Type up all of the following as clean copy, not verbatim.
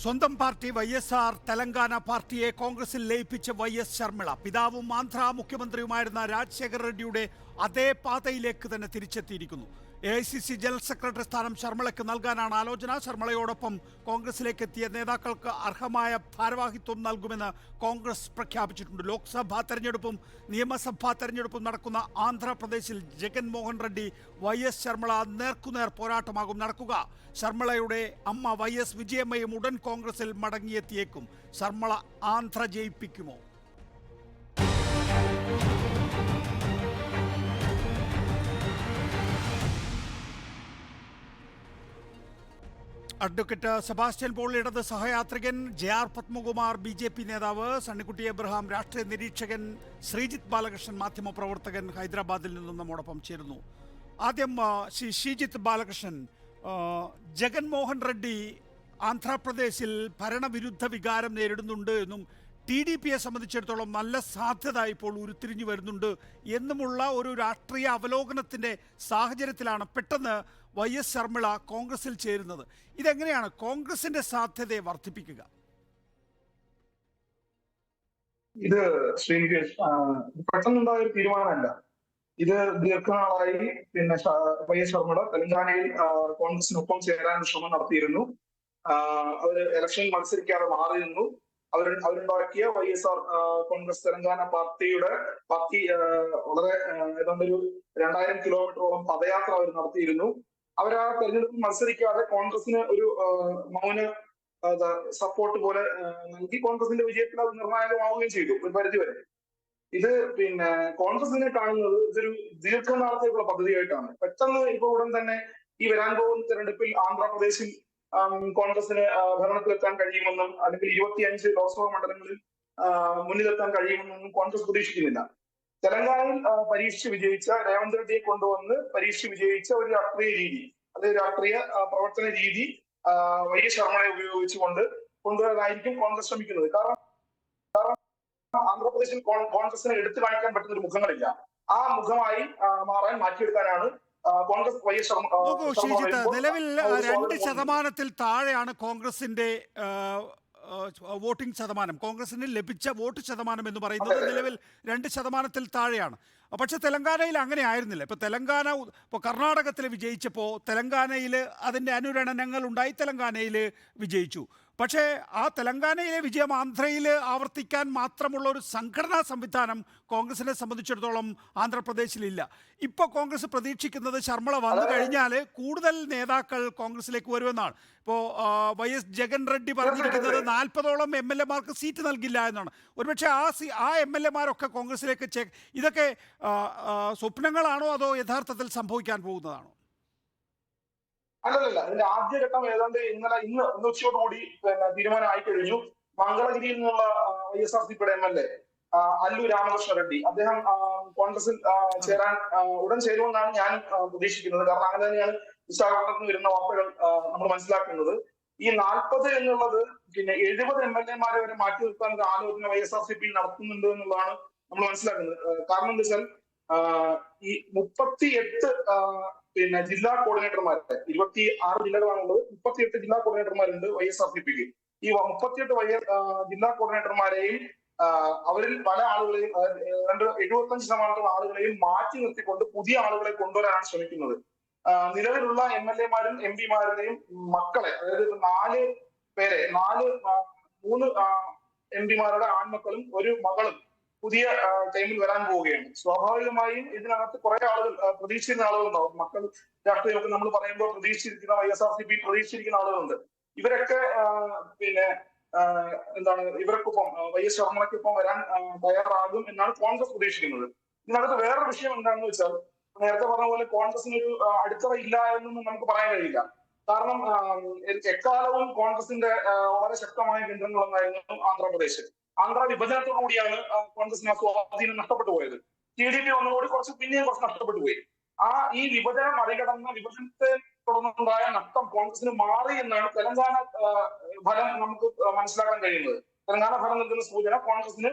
സ്വന്തം party YSR Telangana പാർട്ടിയെ കോൺഗ്രസിൽ ലയിപ്പിച്ച YS ശർമിള പിതാവും ആന്ധ്ര മുഖ്യമന്ത്രിയുമായിരുന്ന രാജശേഖർ റെഡ്ഡിയുടെ അതേ പാതയിലേക്ക് തന്നെ തിരിച്ചെത്തിയിരിക്കുന്നു. AICC ജനറൽ സെക്രട്ടറി സ്ഥാനം ശർമിളയ്ക്ക് നൽകാനാണ് ആലോചന. ശർമിളയോടൊപ്പം കോൺഗ്രസിലേക്ക് എത്തിയ നേതാക്കൾക്ക് അർഹമായ ഭാരവാഹിത്വം നൽകുമെന്ന് കോൺഗ്രസ് പ്രഖ്യാപിച്ചിട്ടുണ്ട്. ലോക്സഭാ തെരഞ്ഞെടുപ്പും നിയമസഭാ തെരഞ്ഞെടുപ്പും നടക്കുന്ന ആന്ധ്രാപ്രദേശിൽ ജഗൻമോഹൻ റെഡ്ഡി YS ശർമിള നേർക്കുനേർ പോരാട്ടമാകും നടക്കുക. ശർമിളയുടെ അമ്മ YS വിജയമ്മയും ഉടൻ കോൺഗ്രസിൽ മടങ്ങിയെത്തിയേക്കും. ശർമിള ആന്ധ്ര ജയിപ്പിക്കുമോ? അഡ്വക്കേറ്റ് സെബാസ്റ്റ്യൻ പോൾ ഇടത് സഹയാത്രികൻ, JR പത്മകുമാർ BJP നേതാവ്, സണ്ണിക്കുട്ടി എബ്രഹാം രാഷ്ട്രീയ നിരീക്ഷകൻ, ശ്രീജിത്ത് ബാലകൃഷ്ണൻ മാധ്യമപ്രവർത്തകൻ ഹൈദരാബാദിൽ നിന്നും നമ്മോടൊപ്പം ചേരുന്നു. ആദ്യം ശ്രീജിത്ത് ബാലകൃഷ്ണൻ, ജഗൻമോഹൻ റെഡ്ഡി ആന്ധ്രാപ്രദേശിൽ ഭരണവിരുദ്ധ വികാരം നേരിടുന്നുണ്ട് എന്നും TDPയെ സംബന്ധിച്ചിടത്തോളം നല്ല സാധ്യത ഇപ്പോൾ ഉരുത്തിരിഞ്ഞു വരുന്നുണ്ട് എന്നുമുള്ള ഒരു രാഷ്ട്രീയ അവലോകനത്തിൻ്റെ സാഹചര്യത്തിലാണ് പെട്ടെന്ന് YS ശർമിള കോൺഗ്രസിൽ ചേരുന്നത്. ഇതെങ്ങനെയാണ് കോൺഗ്രസിന്റെ സാധ്യതയെ വർദ്ധിപ്പിക്കുക? ഇത് ശ്രീനികേഷ് പെട്ടെന്നുണ്ടായ ഒരു തീരുമാനമല്ല. ഇത് ദീർഘനാളായി YS ശർമിള തെലങ്കാനയിൽ കോൺഗ്രസിനൊപ്പം ചേരാൻ ശ്രമം നടത്തിയിരുന്നു. അവര് ഇലക്ഷനിൽ മത്സരിക്കാതെ മാറി നിന്നു. അവരുണ്ടാക്കിയ YSR കോൺഗ്രസ് തെലങ്കാന പാർട്ടി വളരെ ഏതാണ്ട് ഒരു 2000 കിലോമീറ്ററോളം പദയാത്ര അവർ നടത്തിയിരുന്നു. അവർ ആ തെരഞ്ഞെടുപ്പിൽ മത്സരിക്കാതെ കോൺഗ്രസിന് ഒരു മൗന സപ്പോർട്ട് പോലെ നൽകി കോൺഗ്രസിന്റെ വിജയത്തിൽ അത് നിർണായകമാവുകയും ചെയ്തു ഒരു പരിധിവരെ. ഇത് കോൺഗ്രസിനെ കാണുന്നത് ഇതൊരു ദീർഘനാളത്തേക്കുള്ള പദ്ധതിയായിട്ടാണ്. പെട്ടെന്ന് ഇപ്പൊ ഉടൻ തന്നെ ഈ വരാൻ പോകുന്ന തെരഞ്ഞെടുപ്പിൽ ആന്ധ്രാപ്രദേശിൽ കോൺഗ്രസിന് ഭരണത്തിലെത്താൻ കഴിയുമെന്നും അല്ലെങ്കിൽ 25 ലോക്സഭാ മണ്ഡലങ്ങളിൽ മുന്നിലെത്താൻ കഴിയുമെന്നൊന്നും കോൺഗ്രസ് പ്രതീക്ഷിക്കുന്നില്ല. തെലങ്കാനയിൽ പരീക്ഷിച്ച് വിജയിച്ച രേവന്ത് റെഡ്ഡിയെ കൊണ്ടുവന്ന് പരീക്ഷിച്ച് വിജയിച്ച ഒരു രാഷ്ട്രീയ രീതി, അതായത് രാഷ്ട്രീയ പ്രവർത്തന രീതി YS ശർമിളയെ ഉപയോഗിച്ചുകൊണ്ട് കൊണ്ടുവരാനായിരിക്കും കോൺഗ്രസ് ശ്രമിക്കുന്നത്. കാരണം ആന്ധ്രാപ്രദേശിൽ കോൺഗ്രസിനെ എടുത്തു കാണിക്കാൻ പറ്റുന്ന ഒരു മുഖങ്ങളില്ല. ആ മുഖമായി മാറാൻ മാറ്റിയെടുക്കാനാണ് കോൺഗ്രസ് നിലവിൽ 2% താഴെയാണ് കോൺഗ്രസിന്റെ വോട്ടിംഗ് ശതമാനം. കോൺഗ്രസിന് ലഭിച്ച വോട്ട് ശതമാനം എന്ന് പറയുന്നത് നിലവിൽ 2% താഴെയാണ്. പക്ഷെ തെലങ്കാനയിൽ അങ്ങനെ ആയിരുന്നില്ല. ഇപ്പോൾ കർണാടകത്തിൽ വിജയിച്ചപ്പോൾ തെലങ്കാനയിൽ അതിൻ്റെ അനുരണനങ്ങൾ ഉണ്ടായി, തെലങ്കാനയിൽ വിജയിച്ചു. പക്ഷേ ആ തെലങ്കാനയിലെ വിജയം ആന്ധ്രയിൽ ആവർത്തിക്കാൻ മാത്രമുള്ള ഒരു സംഘടനാ സംവിധാനം കോൺഗ്രസിനെ സംബന്ധിച്ചിടത്തോളം ആന്ധ്രാപ്രദേശിലില്ല. ഇപ്പോൾ കോൺഗ്രസ് പ്രതീക്ഷിക്കുന്നത് ശർമിള വന്നു കഴിഞ്ഞാൽ കൂടുതൽ നേതാക്കൾ കോൺഗ്രസിലേക്ക് വരുമെന്നാണ്. ഇപ്പോൾ YS ജഗൻ റെഡ്ഡി പറഞ്ഞിരിക്കുന്നത് 40ഓളം MLA-മാർക്ക് സീറ്റ് നൽകില്ല എന്നാണ്. ഒരുപക്ഷെ ആ MLA-മാരൊക്കെ കോൺഗ്രസിലേക്ക് ഇതൊക്കെ സ്വപ്നങ്ങളാണോ അതോ യഥാർത്ഥത്തിൽ സംഭവിക്കാൻ പോകുന്നതാണോ? അല്ലല്ല, ഇതിന്റെ ആദ്യഘട്ടം ഏതാണ്ട് ഇന്ന് ഉച്ചയോടുകൂടി തീരുമാനമായി കഴിഞ്ഞു. മംഗളഗിരിയിൽ നിന്നുള്ള YSRCP-യുടെ MLA അല്ലു രാമകൃഷ്ണ റെഡ്ഡി, അദ്ദേഹം കോൺഗ്രസിൽ ഉടൻ ചേരുമെന്നാണ് ഞാൻ പ്രതീക്ഷിക്കുന്നത്. കാരണം അങ്ങനെ തന്നെയാണ് വിശാഖപട്ടണത്തിൽ നിന്ന് വരുന്ന വാർത്തകൾ നമ്മൾ മനസ്സിലാക്കുന്നത്. ഈ 40 എന്നുള്ളത് 70 MLA-മാരെ വരെ മാറ്റി നിർത്താൻ ഒരു ആലോചന YSRCP നടത്തുന്നുണ്ട് എന്നുള്ളതാണ് നമ്മൾ മനസ്സിലാക്കുന്നത്. കാരണം എന്താ വെച്ചാൽ ഈ 38 ജില്ലാ കോർഡിനേറ്റർമാരുടെ 26 ജില്ലകളാണുള്ളത്. 38 ജില്ലാ കോർഡിനേറ്റർമാരുണ്ട് YSRCP-ക്ക്. ഈ 38 ജില്ലാ കോർഡിനേറ്റർമാരെയും അവരിൽ പല ആളുകളെയും 75% ആളുകളെയും മാറ്റി നിർത്തിക്കൊണ്ട് പുതിയ ആളുകളെ കൊണ്ടുവരാനാണ് ശ്രമിക്കുന്നത്. നിലവിലുള്ള MLA-മാരും MP-മാരുടെയും മക്കളെ, അതായത് 4 3 MP-മാരുടെ ആൺമക്കളും ഒരു മകളും പുതിയ ടൈമിൽ വരാൻ പോവുകയാണ്. സ്വാഭാവികമായും ഇതിനകത്ത് കുറെ ആളുകൾ പ്രതീക്ഷിച്ചിരുന്ന ആളുകളുണ്ടാവും. മക്കൾ രാഷ്ട്രീയമൊക്കെ നമ്മൾ പറയുമ്പോൾ പ്രതീക്ഷിച്ചിരിക്കുന്ന YSRCP പ്രതീക്ഷിച്ചിരിക്കുന്ന ആളുകളുണ്ട്. ഇവരൊക്കെ ഇവർക്കൊപ്പം YS ശർമിളയ്ക്കൊപ്പം വരാൻ തയ്യാറാകും എന്നാണ് കോൺഗ്രസ് പ്രതീക്ഷിക്കുന്നത്. ഇതിനകത്ത് വേറൊരു വിഷയം എന്താണെന്ന് വെച്ചാൽ, നേരത്തെ പറഞ്ഞ പോലെ കോൺഗ്രസിനൊരു അടിത്തറ ഇല്ല എന്നൊന്നും നമുക്ക് പറയാൻ കഴിയില്ല. കാരണം എക്കാലവും കോൺഗ്രസിന്റെ വളരെ ശക്തമായ കേന്ദ്രങ്ങളൊന്നായിരുന്നു ആന്ധ്രാപ്രദേശ്. ആന്ധ്ര വിഭജനത്തോടു കൂടിയാണ് കോൺഗ്രസിന് സ്വാധീനം നഷ്ടപ്പെട്ടു പോയത്. TDP ഒന്നുകൂടി പിന്നെയും കുറച്ച് നഷ്ടപ്പെട്ടു പോയി. ഈ വിഭജനം മറികടന്ന വിഭജനത്തെ തുടർന്നുണ്ടായ നഷ്ടം കോൺഗ്രസിന് മാറി എന്നാണ് തെലങ്കാന ഫലം നമുക്ക് മനസ്സിലാക്കാൻ കഴിയുന്നത്. തെലങ്കാന ഫലം നൽകുന്ന സൂചന കോൺഗ്രസിന്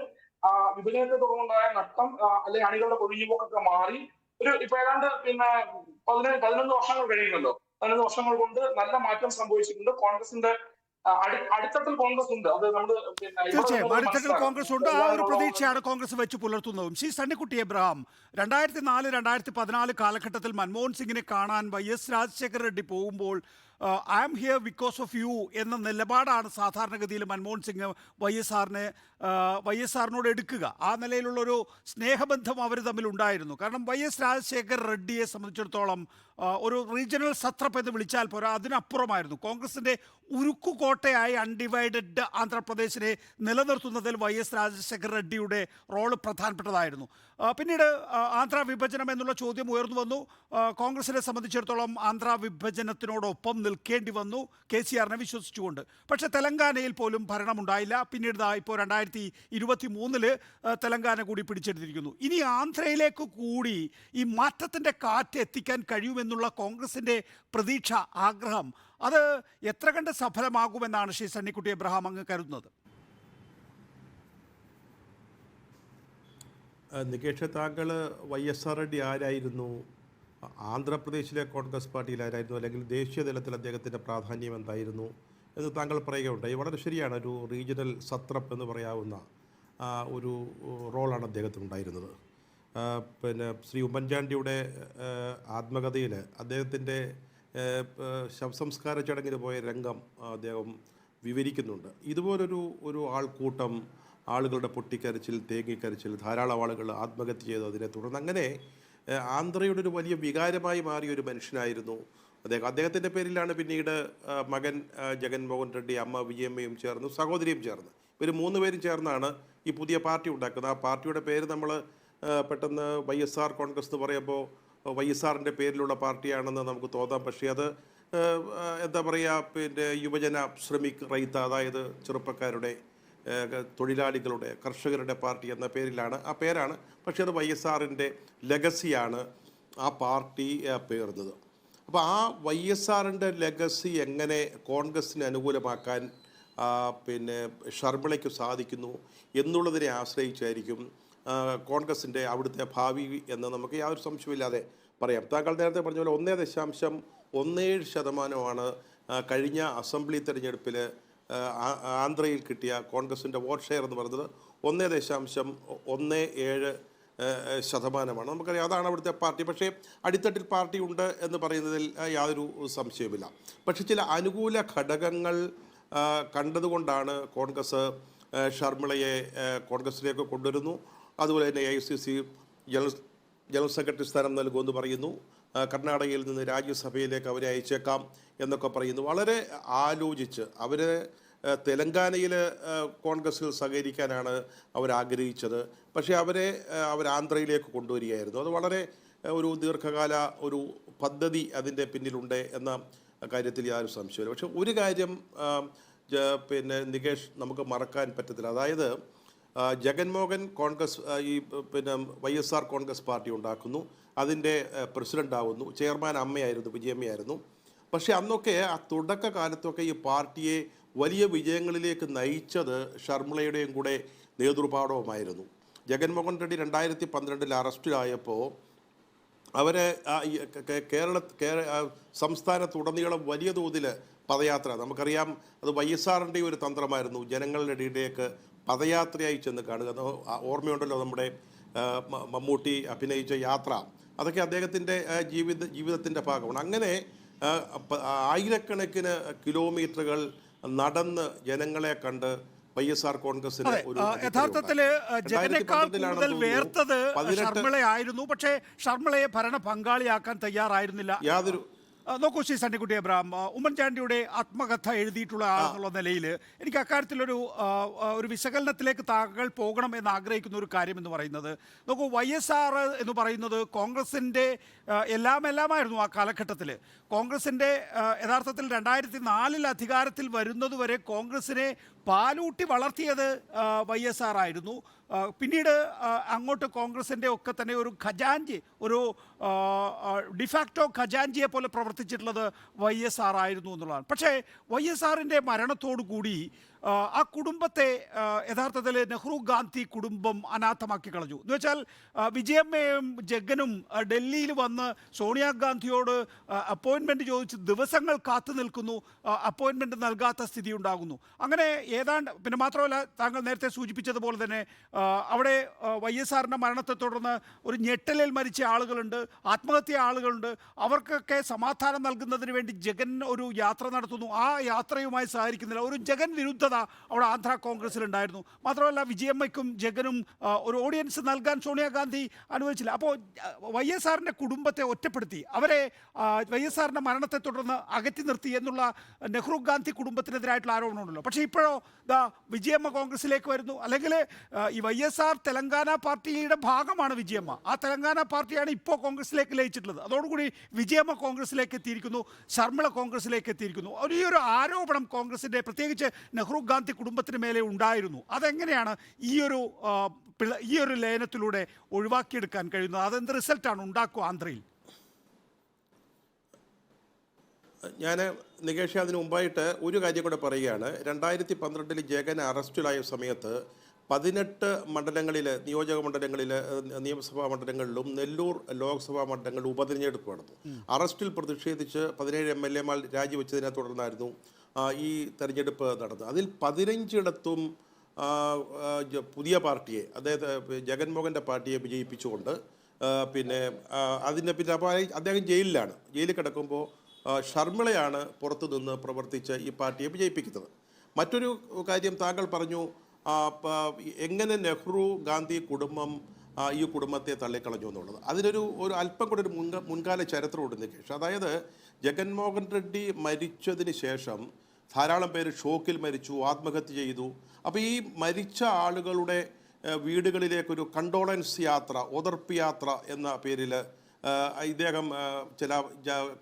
വിഭജനത്തെ തുടർന്നുണ്ടായ നഷ്ടം അല്ലെങ്കിൽ അണികളുടെ കൊഴിഞ്ഞുപോക്കൊക്കെ മാറി ഇപ്പൊ ഏതാണ്ട് 11 വർഷങ്ങൾ കഴിയുമല്ലോ. 11 വർഷങ്ങൾ കൊണ്ട് നല്ല മാറ്റം സംഭവിച്ചിട്ടുണ്ട്. കോൺഗ്രസിന്റെ അടിത്തട്ടിൽ കോൺഗ്രസ് ഉണ്ട്. അത് നമ്മൾ പിന്നെ ഇവിടെ തീർച്ചയായും നിന്നത് അടിത്തട്ടിൽ മനസ്സിലാക്കണം. കോൺഗ്രസ് ഉണ്ട്. ആ ഒരു പ്രതീക്ഷയാണ് കോൺഗ്രസ് വെച്ച് പുലർത്തുന്നതും. ശ്രീ സണ്ണിക്കുട്ടി എബ്രഹാം, 2004 2014 കാലഘട്ടത്തിൽ മൻമോഹൻ സിംഗിനെ കാണാൻ YS രാജശേഖര റെഡ്ഡി പോകുമ്പോൾ I am here because of you എന്ന നിലപാടാണ് സാധാരണഗതിയിൽ മൻമോഹൻ സിംഗ് YS ആറിനോട് എടുക്കുക. ആ നിലയിലുള്ളൊരു സ്നേഹബന്ധം അവർ തമ്മിൽ ഉണ്ടായിരുന്നു. കാരണം YS രാജശേഖർ റെഡ്ഡിയെ സംബന്ധിച്ചിടത്തോളം ഒരു റീജിയണൽ സത്രപ്പ് എന്ന് വിളിച്ചാൽ പോരാ, അതിനപ്പുറമായിരുന്നു. കോൺഗ്രസിൻ്റെ ഉരുക്കുകോട്ടയായി അൺഡിവൈഡഡ് ആന്ധ്രാപ്രദേശിനെ നിലനിർത്തുന്നതിൽ YS രാജശേഖർ റെഡ്ഡിയുടെ റോള് പ്രധാനപ്പെട്ടതായിരുന്നു. പിന്നീട് ആന്ധ്ര വിഭജനം എന്നുള്ള ചോദ്യം ഉയർന്നു വന്നു. കോൺഗ്രസിനെ സംബന്ധിച്ചിടത്തോളം ആന്ധ്ര വിഭജനത്തിനോടൊപ്പം നിൽക്കേണ്ടി വന്നു KCRനെ വിശ്വസിച്ചുകൊണ്ട്. പക്ഷേ തെലങ്കാനയിൽ പോലും ഭരണമുണ്ടായില്ല. പിന്നീട് ഇപ്പോൾ 2023 തെലങ്കാന കൂടി പിടിച്ചെടുത്തിരിക്കുന്നു. ഇനി ആന്ധ്രയിലേക്ക് കൂടി ഈ മാറ്റത്തിൻ്റെ കാറ്റ് എത്തിക്കാൻ കഴിയുമെന്നുള്ള കോൺഗ്രസിൻ്റെ പ്രതീക്ഷ, ആഗ്രഹം, അത് എത്ര കണ്ട് സഫലമാകുമെന്നാണ് ശ്രീ സണ്ണിക്കുട്ടി എബ്രഹാം അങ്ങ് കരുതുന്നത്? നികേഷ്, താങ്കൾ YSR റെഡ്ഡി ആരായിരുന്നു, ആന്ധ്രാപ്രദേശിലെ കോൺഗ്രസ് പാർട്ടിയിൽ ആരായിരുന്നു, അല്ലെങ്കിൽ ദേശീയ തലത്തിൽ അദ്ദേഹത്തിൻ്റെ പ്രാധാന്യം എന്തായിരുന്നു എന്ന് താങ്കൾ പറയുകയുണ്ടായി. വളരെ ശരിയാണ്. ഒരു റീജിയണൽ സത്രപ്പ് എന്ന് പറയാവുന്ന ഒരു റോളാണ് അദ്ദേഹത്തിനുണ്ടായിരുന്നത്. പിന്നെ ശ്രീ ഉമ്മൻചാണ്ടിയുടെ ആത്മകഥയിൽ അദ്ദേഹത്തിൻ്റെ ശവസംസ്കാര ചടങ്ങിന് പോയ രംഗം അദ്ദേഹം വിവരിക്കുന്നുണ്ട്. ഇതുപോലൊരു ആൾക്കൂട്ടം, ആളുകളുടെ പൊട്ടിക്കരച്ചിൽ, തേങ്ങിക്കരച്ചിൽ, ധാരാളം ആളുകൾ ആത്മഹത്യ ചെയ്തു. അതിനെ തുടർന്ന് അങ്ങനെ ആന്ധ്രയുടെ ഒരു വലിയ വികാരമായി മാറിയ ഒരു മനുഷ്യനായിരുന്നു അദ്ദേഹത്തിൻ്റെ പേരിലാണ് പിന്നീട് മകൻ ജഗൻമോഹൻ റെഡ്ഡി, അമ്മ വിജയമ്മയും ചേർന്ന്, സഹോദരിയും ചേർന്ന്, ഇവർ 3 പേരും ചേർന്നാണ് ഈ പുതിയ പാർട്ടി ഉണ്ടാക്കുന്നത്. ആ പാർട്ടിയുടെ പേര് നമ്മൾ പെട്ടെന്ന് YSR കോൺഗ്രസ് എന്ന് പറയുമ്പോൾ YSRൻ്റെ പേരിലുള്ള പാർട്ടിയാണെന്ന് നമുക്ക് തോന്നാം. പക്ഷേ അത് എന്താ പറയുക, പിന്നെ യുവജന ശ്രമിക് റൈത്ത, അതായത് ചെറുപ്പക്കാരുടെ, തൊഴിലാളികളുടെ, കർഷകരുടെ പാർട്ടി എന്ന പേരിലാണ്, ആ പേരാണ്. പക്ഷേ അത് YSRൻ്റെ ലെഗസിയാണ് ആ പാർട്ടി പേർന്നത്. അപ്പോൾ ആ YSRൻ്റെ ലെഗസി എങ്ങനെ കോൺഗ്രസിന് അനുകൂലമാക്കാൻ പിന്നെ ഷർമിളയ്ക്ക് സാധിക്കുന്നു എന്നുള്ളതിനെ ആശ്രയിച്ചായിരിക്കും കോൺഗ്രസിൻ്റെ അവിടുത്തെ ഭാവി എന്ന് നമുക്ക് യാതൊരു സംശയമില്ലാതെ പറയാം. താങ്കൾ നേരത്തെ പറഞ്ഞ പോലെ 1.17% കഴിഞ്ഞ അസംബ്ലി തെരഞ്ഞെടുപ്പിൽ ആന്ധ്രയിൽ കിട്ടിയ കോൺഗ്രസിൻ്റെ വോട്ട് ഷെയർ എന്ന് പറയുന്നത് 1.17%. നമുക്കറിയാം, അതാണ് അവിടുത്തെ പാർട്ടി. പക്ഷേ അടിത്തട്ടിൽ പാർട്ടി ഉണ്ട് എന്ന് പറയുന്നതിൽ യാതൊരു സംശയവുമില്ല. പക്ഷേ ചില അനുകൂല ഘടകങ്ങൾ കണ്ടതുകൊണ്ടാണ് കോൺഗ്രസ് ഷർമിളയെ കോൺഗ്രസിലേക്ക് കൊണ്ടുവരുന്നു. അതുപോലെ തന്നെ AICC ജനറൽ സെക്രട്ടറി സ്ഥാനം നൽകുമെന്ന് പറയുന്നു. കർണാടകയിൽ നിന്ന് രാജ്യസഭയിലേക്ക് അവരെ അയച്ചേക്കാം എന്നൊക്കെ പറയുന്നു. വളരെ ആലോചിച്ച് അവർ തെലങ്കാനയിൽ കോൺഗ്രസിൽ സഹകരിക്കാനാണ് അവരാഗ്രഹിച്ചത്. പക്ഷേ അവർ ആന്ധ്രയിലേക്ക് കൊണ്ടുവരികയായിരുന്നു. അത് വളരെ ഒരു ദീർഘകാല ഒരു പദ്ധതി അതിൻ്റെ പിന്നിലുണ്ട് എന്ന കാര്യത്തിൽ യാതൊരു സംശയമില്ല. പക്ഷെ ഒരു കാര്യം പിന്നെ നികേഷ് നമുക്ക് മറക്കാൻ പറ്റത്തില്ല. അതായത് ജഗൻമോഹൻ കോൺഗ്രസ് പിന്നെ YSR കോൺഗ്രസ് പാർട്ടി ഉണ്ടാക്കുന്നു, അതിൻ്റെ പ്രസിഡൻ്റ് ആവുന്നു, ചെയർമാൻ അമ്മയായിരുന്നു, വിജയമ്മയായിരുന്നു. പക്ഷേ അന്നൊക്കെ ആ തുടക്ക കാലത്തൊക്കെ ഈ പാർട്ടിയെ വലിയ വിജയങ്ങളിലേക്ക് നയിച്ചത് ഷർമിളയുടെയും കൂടെ നേതൃപാടവമായിരുന്നു. ജഗൻമോഹൻ റെഡ്ഡി 2012 അറസ്റ്റിലായപ്പോൾ അവരെ സംസ്ഥാനത്തുടനീളം വലിയ തോതിൽ പദയാത്ര, നമുക്കറിയാം അത് YSRൻ്റെ ഒരു തന്ത്രമായിരുന്നു, ജനങ്ങളുടെ ഇടയിലേക്ക് പദയാത്രയായി ചെന്ന് കാണുക. ഓർമ്മയുണ്ടല്ലോ നമ്മുടെ മമ്മൂട്ടി അഭിനയിച്ച യാത്ര, അതൊക്കെ അദ്ദേഹത്തിൻ്റെ ജീവിതത്തിൻ്റെ ഭാഗമാണ്. അങ്ങനെ ആയിരക്കണക്കിന് കിലോമീറ്ററുകൾ നടന്ന് ജനങ്ങളെ കണ്ട് YSR കോൺഗ്രസിന് യഥാർത്ഥത്തിൽ ജഗനേക്കാൾ കൂടുതൽ വേർത്തത് ഷർമിളയായിരുന്നു. പക്ഷേ ഷർമിളയെ ഭരണ പങ്കാളിയാക്കാൻ തയ്യാറായിരുന്നില്ല. യാതൊരു നോക്കൂ ശ്രീ സണ്ണിക്കുട്ടി എബ്രഹാം, ഉമ്മൻചാണ്ടിയുടെ ആത്മകഥ എഴുതിയിട്ടുള്ള ആളെന്നുള്ള നിലയിൽ എനിക്ക് അക്കാര്യത്തിലൊരു വിശകലനത്തിലേക്ക് താങ്കൾ പോകണം എന്ന് ആഗ്രഹിക്കുന്ന ഒരു കാര്യം എന്ന് പറയുന്നത്, നോക്കൂ, YSR എന്ന് പറയുന്നത് കോൺഗ്രസിൻ്റെ എല്ലാമായിരുന്നു ആ കാലഘട്ടത്തിൽ. കോൺഗ്രസിൻ്റെ യഥാർത്ഥത്തിൽ 2004 അധികാരത്തിൽ വരുന്നതുവരെ കോൺഗ്രസിനെ പാലൂട്ടി വളർത്തിയത് YSR ആയിരുന്നു. പിന്നീട് അങ്ങോട്ട് കോൺഗ്രസിൻ്റെ ഒക്കെ തന്നെ ഒരു ഖജാൻജി, ഒരു ഡിഫാക്റ്റോ ഖജാൻജിയെ പോലെ പ്രവർത്തിച്ചിട്ടുള്ളത് YSR ആയിരുന്നു എന്നുള്ളതാണ്. പക്ഷേ YSRൻ്റെ മരണത്തോടു കൂടി ആ കുടുംബത്തെ യഥാർത്ഥത്തിൽ നെഹ്റു ഗാന്ധി കുടുംബം അനാഥമാക്കി കളഞ്ഞു. എന്ന് വെച്ചാൽ വിജയമ്മയും ജഗനും ഡൽഹിയിൽ വന്ന് സോണിയാഗാന്ധിയോട് അപ്പോയിൻമെൻറ്റ് ചോദിച്ച് ദിവസങ്ങൾ കാത്തു നിൽക്കുന്നു, അപ്പോയിൻമെൻറ്റ് നൽകാത്ത സ്ഥിതി ഉണ്ടാകുന്നു. അങ്ങനെ ഏതാണ്ട് പിന്നെ മാത്രമല്ല, താങ്കൾ നേരത്തെ സൂചിപ്പിച്ചതുപോലെ തന്നെ അവിടെ YSRന്റെ മരണത്തെ തുടർന്ന് ഒരു ഞെട്ടലിൽ മരിച്ച ആളുകളുണ്ട്, ആത്മഹത്യ ആളുകളുണ്ട്. അവർക്കൊക്കെ സമാധാനം നൽകുന്നതിന് വേണ്ടി ജഗൻ ഒരു യാത്ര നടത്തുന്നു. ആ യാത്രയുമായി സഹകരിക്കുന്നില്ല. ഒരു ജഗൻ വിരുദ്ധത അവിടെ ആന്ധ്ര കോൺഗ്രസിലുണ്ടായിരുന്നു. മാത്രമല്ല വിജയമ്മയ്ക്കും ജഗനും ഒരു ഓഡിയൻസ് നൽകാൻ സോണിയാഗാന്ധി അനുവദിച്ചില്ല. അപ്പോൾ YSRന്റെ കുടുംബത്തെ ഒറ്റപ്പെടുത്തി, അവരെ YSRന്റെ മരണത്തെ തുടർന്ന് അകറ്റി നിർത്തി എന്നുള്ള നെഹ്റു ഗാന്ധി കുടുംബത്തിനെതിരായിട്ടുള്ള ആരോപണമുണ്ടല്ലോ. പക്ഷേ ഇപ്പോഴോ വിജയമ്മ കോൺഗ്രസിലേക്ക് വരുന്നു. അല്ലെങ്കിൽ ഈ YSR തെലങ്കാന പാർട്ടിയുടെ ഭാഗമാണ് വിജയമ്മ. ആ തെലങ്കാന പാർട്ടിയാണ് ഇപ്പോൾ കോൺഗ്രസിലേക്ക് ലയിച്ചിട്ടുള്ളത്. അതോടുകൂടി വിജയമ്മ കോൺഗ്രസിലേക്ക് എത്തിയിരിക്കുന്നു, ശർമ്മിള കോൺഗ്രസിലേക്ക് എത്തിയിരിക്കുന്നു. ഈ ഒരു ആരോപണം കോൺഗ്രസിൻ്റെ പ്രത്യേകിച്ച് നെഹ്റു ഗാന്ധി കുടുംബത്തിന് മേലെ ഉണ്ടായിരുന്നു. അതെങ്ങനെയാണ് ഈ ഒരു ലയനത്തിലൂടെ ഒഴിവാക്കിയെടുക്കാൻ കഴിയുന്നത്? അതെന്ത് റിസൾട്ടാണ് ഉണ്ടാക്കുക ആന്ധ്രയിൽ? ഞാൻ നികേഷ് അതിന് മുമ്പായിട്ട് ഒരു കാര്യം കൂടെ പറയുകയാണ്. 2012 ജഗൻ അറസ്റ്റിലായ സമയത്ത് 18 മണ്ഡലങ്ങളിൽ, നിയോജക മണ്ഡലങ്ങളിൽ, നിയമസഭാ മണ്ഡലങ്ങളിലും നെല്ലൂർ ലോക്സഭാ മണ്ഡലങ്ങളിൽ ഉപതെരഞ്ഞെടുപ്പ് നടന്നു. അറസ്റ്റിൽ പ്രതിഷേധിച്ച് 17 MLA രാജിവെച്ചതിനെ തുടർന്നായിരുന്നു ഈ തെരഞ്ഞെടുപ്പ് നടന്നത്. അതിൽ 15ഇടത്തും പുതിയ പാർട്ടിയെ, അതായത് ജഗൻമോഹൻ്റെ പാർട്ടിയെ വിജയിപ്പിച്ചുകൊണ്ട് പിന്നെ അപ്പോൾ അദ്ദേഹം ജയിലിൽ കിടക്കുമ്പോൾ ശർമ്മിളയാണ് പുറത്തു നിന്ന് പ്രവർത്തിച്ച് ഈ പാർട്ടിയെ വിജയിപ്പിക്കുന്നത്. മറ്റൊരു കാര്യം താങ്കൾ പറഞ്ഞു, എങ്ങനെ നെഹ്റു ഗാന്ധി കുടുംബം ഈ കുടുംബത്തെ തള്ളിക്കളഞ്ഞു എന്നുള്ളത്. അതിനൊരു അല്പം കൂടെ ഒരു മുൻകാല ചരിത്രമുണ്ട് നികേഷ്. അതായത് ജഗൻമോഹൻ റെഡ്ഡി മരിച്ചതിന് ശേഷം ധാരാളം പേര് ഷോക്കിൽ മരിച്ചു, ആത്മഹത്യ ചെയ്തു. അപ്പോൾ ഈ മരിച്ച ആളുകളുടെ വീടുകളിലേക്കൊരു കണ്ടോളൻസ് യാത്ര, ഓതർപ്പ് യാത്ര എന്ന പേരിൽ ഇദ്ദേഹം ചില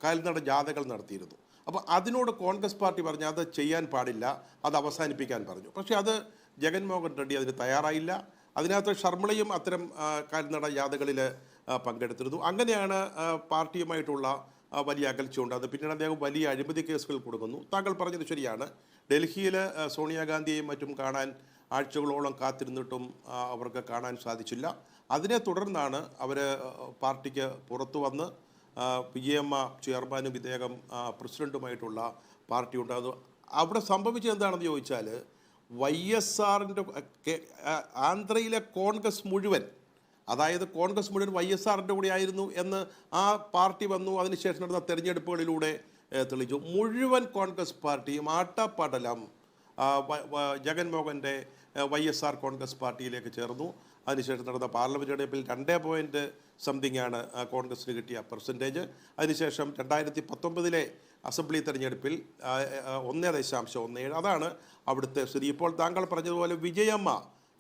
കാൽനട ജാഥകൾ നടത്തിയിരുന്നു. അപ്പോൾ അതിനോട് കോൺഗ്രസ് പാർട്ടി പറഞ്ഞു അത് ചെയ്യാൻ പാടില്ല, അത് അവസാനിപ്പിക്കാൻ പറഞ്ഞു. പക്ഷേ അത് ജഗൻമോഹൻ റെഡ്ഡി അതിന് തയ്യാറായില്ല. അതിനകത്ത് ശർമ്മിളയും അത്തരം കാൽനട ജാഥകളിൽ പങ്കെടുത്തിരുന്നു. അങ്ങനെയാണ് പാർട്ടിയുമായിട്ടുള്ള വലിയ അകൽച്ചയുണ്ട്. അത് പിന്നീട് അദ്ദേഹം വലിയ അഴിമതി കേസുകൾ കൊടുക്കുന്നു. താങ്കൾ പറഞ്ഞത് ശരിയാണ്. ഡൽഹിയിൽ സോണിയാഗാന്ധിയെയും മറ്റും കാണാൻ ആഴ്ചകളോളം കാത്തിരുന്നിട്ടും അവർക്ക് കാണാൻ സാധിച്ചില്ല. അതിനെ തുടർന്നാണ് അവർ പാർട്ടിക്ക് പുറത്തു വന്ന് വിജയമ്മ ചെയർമാനും ഇദ്ദേഹം പ്രസിഡൻറ്റുമായിട്ടുള്ള പാർട്ടി ഉണ്ടാകുന്നു. അവിടെ സംഭവിച്ചത് എന്താണെന്ന് ചോദിച്ചാൽ YSRൻ്റെ ആന്ധ്രയിലെ കോൺഗ്രസ് മുഴുവൻ, അതായത് കോൺഗ്രസ് മുഴുവൻ YSRൻ്റെ കൂടെ ആയിരുന്നു എന്ന് ആ പാർട്ടി വന്നു. അതിനുശേഷം നടന്ന തെരഞ്ഞെടുപ്പുകളിലൂടെ തെളിയിച്ചു. മുഴുവൻ കോൺഗ്രസ് പാർട്ടിയും ആട്ടപ്പടലം ജഗൻമോഹൻ്റെ YSR കോൺഗ്രസ് പാർട്ടിയിലേക്ക് ചേർന്നു. അതിനുശേഷം നടന്ന പാർലമെൻറ്റ് തെരഞ്ഞെടുപ്പിൽ 2 ആണ് കോൺഗ്രസിന് കിട്ടിയ പെർസെൻറ്റേജ്. അതിനുശേഷം 2019 അസംബ്ലി തെരഞ്ഞെടുപ്പിൽ 1.17. അതാണ് അവിടുത്തെ സ്ഥിതി. ഇപ്പോൾ താങ്കൾ പറഞ്ഞതുപോലെ വിജയമ്മ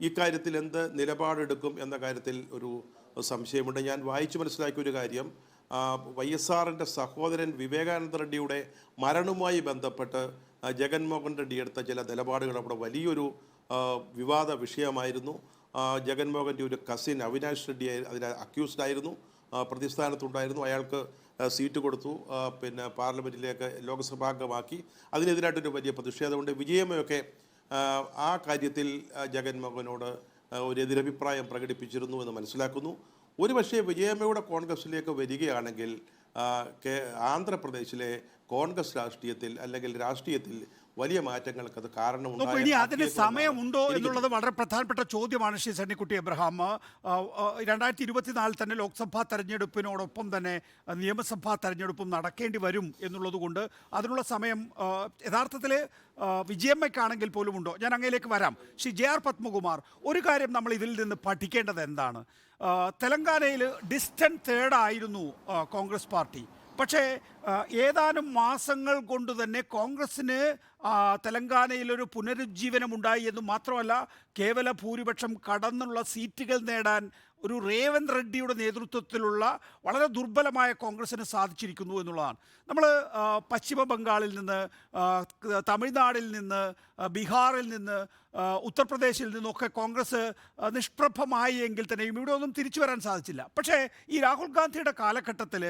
ഇക്കാര്യത്തിൽ എന്ത് നിലപാടെടുക്കും എന്ന കാര്യത്തിൽ ഒരു സംശയമുണ്ട്. ഞാൻ വായിച്ചു മനസ്സിലാക്കിയ ഒരു കാര്യം, YSRൻ്റെ സഹോദരൻ വിവേകാനന്ദ റെഡ്ഡിയുടെ മരണവുമായി ബന്ധപ്പെട്ട് ജഗൻമോഹൻ റെഡ്ഡി എടുത്ത ചില നിലപാടുകൾ അവിടെ വലിയൊരു വിവാദ വിഷയമായിരുന്നു. ജഗൻമോഹൻ്റെ ഒരു കസിൻ അവിനാഷ് റെഡ്ഡി അതിൽ അക്യൂസ്ഡ് ആയിരുന്നു, പ്രതിസ്ഥാനത്തുണ്ടായിരുന്നു. അയാൾക്ക് സീറ്റ് കൊടുത്തു, പിന്നെ പാർലമെൻറ്റിലേക്ക് ലോക്സഭാംഗമാക്കി. അതിനെതിരായിട്ടൊരു വലിയ പ്രതിഷേധമുണ്ട്. വിജയമ്മയൊക്കെ ആ കാര്യത്തിൽ ജഗൻമോഹനോട് ഒരു എതിരഭിപ്രായം പ്രകടിപ്പിച്ചിരുന്നു എന്ന് മനസ്സിലാക്കുന്നു. ഒരുപക്ഷേ വിജയമ്മയുടെ കോൺഗ്രസിലേക്ക് വരികയാണെങ്കിൽ ആന്ധ്രാപ്രദേശിലെ കോൺഗ്രസ് രാഷ്ട്രീയത്തിൽ അല്ലെങ്കിൽ രാഷ്ട്രീയത്തിൽ വലിയ മാറ്റങ്ങൾക്ക് അത് കാരണമുണ്ടാകും. ഇനി അതിന് സമയമുണ്ടോ എന്നുള്ളത് വളരെ പ്രധാനപ്പെട്ട ചോദ്യമാണ്. ശ്രീ സണ്ണിക്കുട്ടി എബ്രഹാം, 2024 തന്നെ ലോക്സഭാ തെരഞ്ഞെടുപ്പിനോടൊപ്പം തന്നെ നിയമസഭാ തെരഞ്ഞെടുപ്പും നടക്കേണ്ടി വരും എന്നുള്ളത് കൊണ്ട് അതിനുള്ള സമയം യഥാർത്ഥത്തിൽ വിജയമ്മയ്ക്കാണെങ്കിൽ പോലും ഉണ്ടോ? ഞാൻ അങ്ങയിലേക്ക് വരാം. ശ്രീ JR പത്മകുമാർ, ഒരു കാര്യം നമ്മൾ ഇതിൽ നിന്ന് പഠിക്കേണ്ടത് എന്താണ്? തെലങ്കാനയിൽ ഡിസ്റ്റന്റ് തേർഡായിരുന്നു കോൺഗ്രസ് പാർട്ടി. പക്ഷേ ഏതാനും മാസങ്ങൾ കൊണ്ട് തന്നെ കോൺഗ്രസ്സിന് തെലങ്കാനയിലൊരു പുനരുജ്ജീവനമുണ്ടായി എന്ന് മാത്രമല്ല, കേവല ഭൂരിപക്ഷം കടന്നുള്ള സീറ്റുകൾ നേടാൻ ഒരു റേവന്ത് റെഡ്ഡിയുടെ നേതൃത്വത്തിലുള്ള വളരെ ദുർബലമായ കോൺഗ്രസ്സിന് സാധിച്ചിരിക്കുന്നു എന്നുള്ളതാണ്. നമ്മൾ പശ്ചിമ ബംഗാളിൽ നിന്ന്, തമിഴ്നാടിൽ നിന്ന്, ബീഹാറിൽ നിന്ന്, ഉത്തർപ്രദേശിൽ നിന്നൊക്കെ കോൺഗ്രസ് നിഷ്പ്രഭമായി എങ്കിൽ തന്നെയും ഇവിടെ ഒന്നും തിരിച്ചു വരാൻ സാധിച്ചില്ല. പക്ഷേ ഈ രാഹുൽ ഗാന്ധിയുടെ കാലഘട്ടത്തിൽ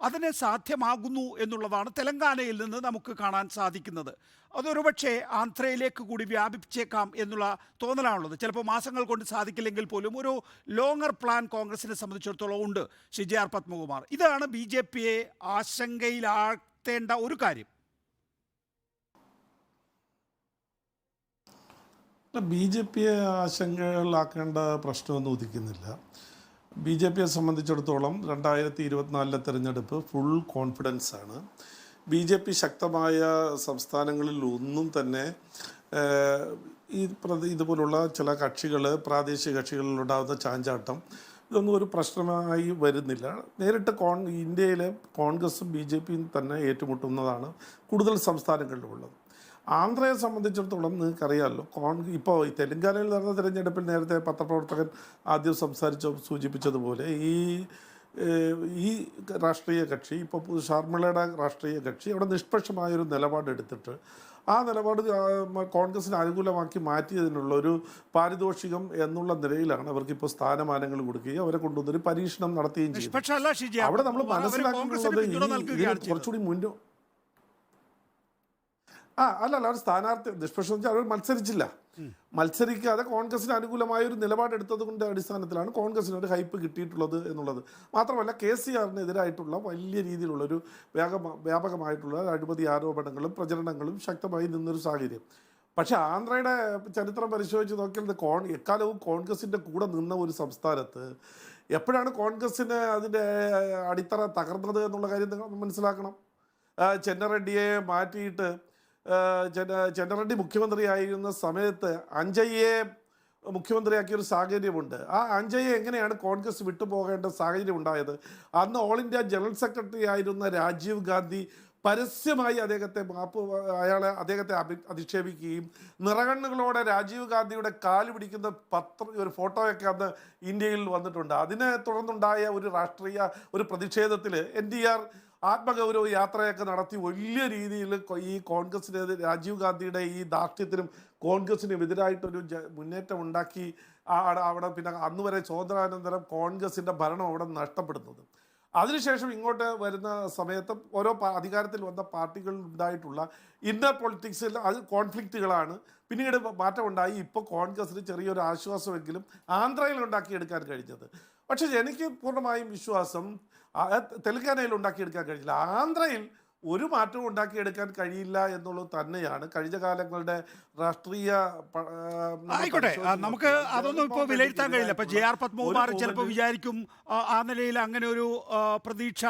അതിന് സാധ്യമാകുന്നു എന്നുള്ളതാണ് തെലങ്കാനയിൽ നിന്ന് നമുക്ക് കാണാൻ സാധിക്കുന്നത്. അതൊരുപക്ഷെ ആന്ധ്രയിലേക്ക് കൂടി വ്യാപിച്ചേക്കാം എന്നുള്ള തോന്നലാണുള്ളത്. ചിലപ്പോൾ മാസങ്ങൾ കൊണ്ട് സാധിക്കില്ലെങ്കിൽ പോലും ഒരു ലോങ്ങർ പ്ലാൻ കോൺഗ്രസിനെ സംബന്ധിച്ചിടത്തോളം ഉണ്ട്. ശ്രീ ജെ ആർ പത്മകുമാർ, ഇതാണ് BJP-യെ ആശങ്കയിലാഴ്ത്തേണ്ട ഒരു കാര്യം. BJP-യെ ആശങ്കകളാക്കേണ്ട പ്രശ്നമൊന്നും ഉദിക്കുന്നില്ല. BJP-യെ സംബന്ധിച്ചിടത്തോളം 2024 തെരഞ്ഞെടുപ്പ് ഫുൾ കോൺഫിഡൻസ് ആണ്. BJP ശക്തമായ സംസ്ഥാനങ്ങളിൽ ഒന്നും തന്നെ ഇതുപോലുള്ള ചില കക്ഷികൾ, പ്രാദേശിക കക്ഷികളിലുണ്ടാകുന്ന ചാഞ്ചാട്ടം, ഇതൊന്നും ഒരു പ്രശ്നമായി വരുന്നില്ല. നേരിട്ട് ഇന്ത്യയിലെ കോൺഗ്രസും BJP-യും തന്നെ ഏറ്റുമുട്ടുന്നതാണ് കൂടുതൽ സംസ്ഥാനങ്ങളിലുള്ളത്. ആന്ധ്രയെ സംബന്ധിച്ചിടത്തോളം നിങ്ങൾക്കറിയാമല്ലോ, ഇപ്പോൾ ഈ തെലങ്കാനയിൽ നടന്ന തിരഞ്ഞെടുപ്പിൽ നേരത്തെ പത്രപ്രവർത്തകൻ ആദ്യം സൂചിപ്പിച്ചതുപോലെ ഈ രാഷ്ട്രീയ കക്ഷി, ഇപ്പോൾ ശർമിളയുടെ രാഷ്ട്രീയ കക്ഷി അവിടെ നിഷ്പക്ഷമായൊരു നിലപാടെടുത്തിട്ട് ആ നിലപാട് കോൺഗ്രസിന് അനുകൂലമാക്കി മാറ്റിയതിനുള്ള ഒരു പാരിതോഷികം എന്നുള്ള നിലയിലാണ് അവർക്കിപ്പോൾ സ്ഥാനമാനങ്ങൾ കൊടുക്കുകയും അവരെ കൊണ്ടുവന്നൊരു പരീക്ഷണം നടത്തുകയും ചെയ്തു. അവിടെ നമ്മൾ മനസ്സിലാക്കുന്നത് കുറച്ചുകൂടി അല്ലല്ല, അവർ സ്ഥാനാർത്ഥി നിഷ്പക്ഷം അവർ മത്സരിക്കാതെ കോൺഗ്രസിന് അനുകൂലമായ ഒരു നിലപാടെടുത്തത് കൊണ്ട് അടിസ്ഥാനത്തിലാണ് കോൺഗ്രസിന് ഒരു ഹൈപ്പ് കിട്ടിയിട്ടുള്ളത് എന്നുള്ളത്. മാത്രമല്ല KCR-നെതിരായിട്ടുള്ള വലിയ രീതിയിലുള്ളൊരു വ്യാപകമായിട്ടുള്ള അഴിമതി ആരോപണങ്ങളും പ്രചരണങ്ങളും ശക്തമായി നിന്നൊരു സാഹചര്യം. പക്ഷേ ആന്ധ്രയുടെ ചരിത്രം പരിശോധിച്ച് നോക്കിയാൽ എക്കാലവും കോൺഗ്രസിൻ്റെ കൂടെ നിന്ന ഒരു സംസ്ഥാനത്ത് എപ്പോഴാണ് കോൺഗ്രസിന് അതിൻ്റെ അടിത്തറ തകർന്നത് എന്നുള്ള കാര്യം നിങ്ങൾ മനസ്സിലാക്കണം. ചെന്നറെഡ്ഡിയെ മാറ്റിയിട്ട് ചെന്നറെഡ്ഡി മുഖ്യമന്ത്രിയായിരുന്ന സമയത്ത് അഞ്ജയ്യെ മുഖ്യമന്ത്രിയാക്കിയൊരു സാഹചര്യമുണ്ട്. ആ അഞ്ജയ്യെ എങ്ങനെയാണ് കോൺഗ്രസ് വിട്ടുപോകേണ്ട സാഹചര്യം ഉണ്ടായത്? അന്ന് ഓൾ ഇന്ത്യ ജനറൽ സെക്രട്ടറി ആയിരുന്ന രാജീവ് ഗാന്ധി പരസ്യമായി അദ്ദേഹത്തെ അധിക്ഷേപിക്കുകയും നിറകണ്ണുകളോടെ രാജീവ് ഗാന്ധിയുടെ കാല് പിടിക്കുന്ന ഒരു ഫോട്ടോയൊക്കെ അന്ന് ഇന്ത്യയിൽ വന്നിട്ടുണ്ട്. അതിനെ തുടർന്നുണ്ടായ ഒരു രാഷ്ട്രീയ പ്രതിഷേധത്തിൽ NTR ആത്മഗൗരവ യാത്രയൊക്കെ നടത്തി വലിയ രീതിയിൽ ഈ കോൺഗ്രസിന് രാജീവ് ഗാന്ധിയുടെ ഈ ധാർഷ്ട്യത്തിനും കോൺഗ്രസിനും എതിരായിട്ടൊരു മുന്നേറ്റം ഉണ്ടാക്കി അവിടെ പിന്നെ അന്ന് വരെ സ്വാതന്ത്ര്യാനന്തരം കോൺഗ്രസിൻ്റെ ഭരണം അവിടെ നഷ്ടപ്പെടുന്നത്. അതിനുശേഷം ഇങ്ങോട്ട് വരുന്ന സമയത്ത് ഓരോ അധികാരത്തിൽ വന്ന പാർട്ടികളിൽ ഉണ്ടായിട്ടുള്ള ഇന്നർ പൊളിറ്റിക്സിൽ അത് കോൺഫ്ലിക്റ്റുകളാണ് പിന്നീട് മാറ്റമുണ്ടായി. ഇപ്പോൾ കോൺഗ്രസിന് ചെറിയൊരു ആശ്വാസമെങ്കിലും ആന്ധ്രയിൽ ഉണ്ടാക്കിയെടുക്കാൻ കഴിഞ്ഞത്. പക്ഷേ എനിക്ക് പൂർണ്ണമായും വിശ്വാസം തെലങ്കാനയിൽ ഉണ്ടാക്കിയെടുക്കാൻ കഴിഞ്ഞില്ല. ആന്ധ്രയിൽ ഒരു മാറ്റവും ഉണ്ടാക്കിയെടുക്കാൻ കഴിയില്ല എന്നുള്ളത് തന്നെയാണ് കഴിഞ്ഞ കാലങ്ങളുടെ രാഷ്ട്രീയ. ആയിക്കോട്ടെ, നമുക്ക് അതൊന്നും ഇപ്പോൾ വിലയിരുത്താൻ കഴിയില്ല. ഇപ്പൊ ജെ ആർ പത്മകുമാർ ചിലപ്പോൾ വിചാരിക്കും ആ നിലയിൽ അങ്ങനെ ഒരു പ്രതീക്ഷ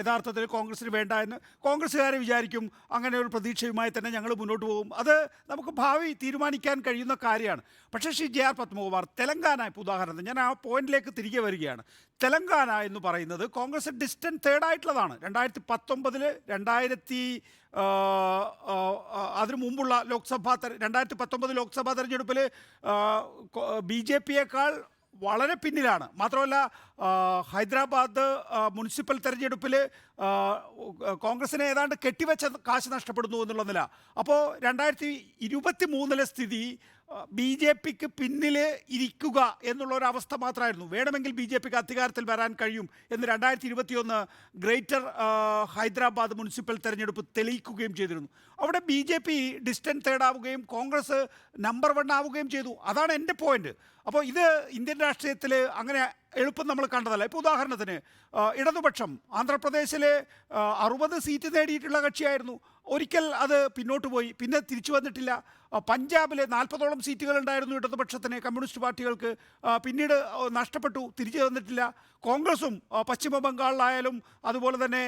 യഥാർത്ഥത്തിൽ കോൺഗ്രസിന് വേണ്ട എന്ന്. കോൺഗ്രസ്സുകാരെ വിചാരിക്കും അങ്ങനെ ഒരു പ്രതീക്ഷയുമായി തന്നെ ഞങ്ങൾ മുന്നോട്ട് പോകും. അത് നമുക്ക് ഭാവി തീരുമാനിക്കാൻ കഴിയുന്ന കാര്യമാണ്. പക്ഷേ ശ്രീ ജെ ആർ പത്മകുമാർ, തെലങ്കാന ഇപ്പോൾ ഉദാഹരണത്തിന് ഞാൻ ആ പോയിന്റിലേക്ക് തിരികെ വരികയാണ്. തെലങ്കാന എന്ന് പറയുന്നത് കോൺഗ്രസ് ഡിസ്റ്റന്റ് തേർഡായിട്ടുള്ളതാണ്. 2019 അതിനു മുമ്പുള്ള 2019 ലോക്സഭാ തെരഞ്ഞെടുപ്പിൽ BJP-യേക്കാൾ വളരെ പിന്നിലാണ്. മാത്രമല്ല ഹൈദരാബാദ് മുനിസിപ്പൽ തെരഞ്ഞെടുപ്പിൽ കോൺഗ്രസിനെ ഏതാണ്ട് കെട്ടിവെച്ച കാശ് നഷ്ടപ്പെടുന്നു എന്നുള്ള നില. അപ്പോൾ 2023 സ്ഥിതി BJP-ക്ക് പിന്നിൽ ഇരിക്കുക എന്നുള്ളൊരവസ്ഥ മാത്രമായിരുന്നു. വേണമെങ്കിൽ BJP-ക്ക് അധികാരത്തിൽ വരാൻ കഴിയും എന്ന് 2021 ഗ്രേറ്റർ ഹൈദരാബാദ് മുനിസിപ്പൽ തെരഞ്ഞെടുപ്പ് തെളിയിക്കുകയും ചെയ്തിരുന്നു. അവിടെ BJP ഡിസ്റ്റന്റ് തേർഡാവുകയും കോൺഗ്രസ് നമ്പർ 1 ആവുകയും ചെയ്തു. അതാണ് എൻ്റെ പോയിന്റ്. അപ്പോൾ ഇത് ഇന്ത്യൻ രാഷ്ട്രീയത്തിൽ അങ്ങനെ എളുപ്പം നമ്മൾ കണ്ടതല്ല. ഇപ്പോൾ ഉദാഹരണത്തിന് ഇടതുപക്ഷം ആന്ധ്രാപ്രദേശിൽ 60 സീറ്റ് നേടിയിട്ടുള്ള കക്ഷിയായിരുന്നു. ഒരിക്കൽ അത് പിന്നോട്ട് പോയി, പിന്നെ തിരിച്ചു വന്നിട്ടില്ല. പഞ്ചാബിൽ 40ഓളം സീറ്റുകൾ ഉണ്ടായിരുന്നു ഇടതുപക്ഷത്തിന്, കമ്മ്യൂണിസ്റ്റ് പാർട്ടികൾക്ക്. പിന്നീട് നഷ്ടപ്പെട്ടു, തിരിച്ചു വന്നിട്ടില്ല. കോൺഗ്രസും പശ്ചിമ ബംഗാളിലായാലും അതുപോലെ തന്നെ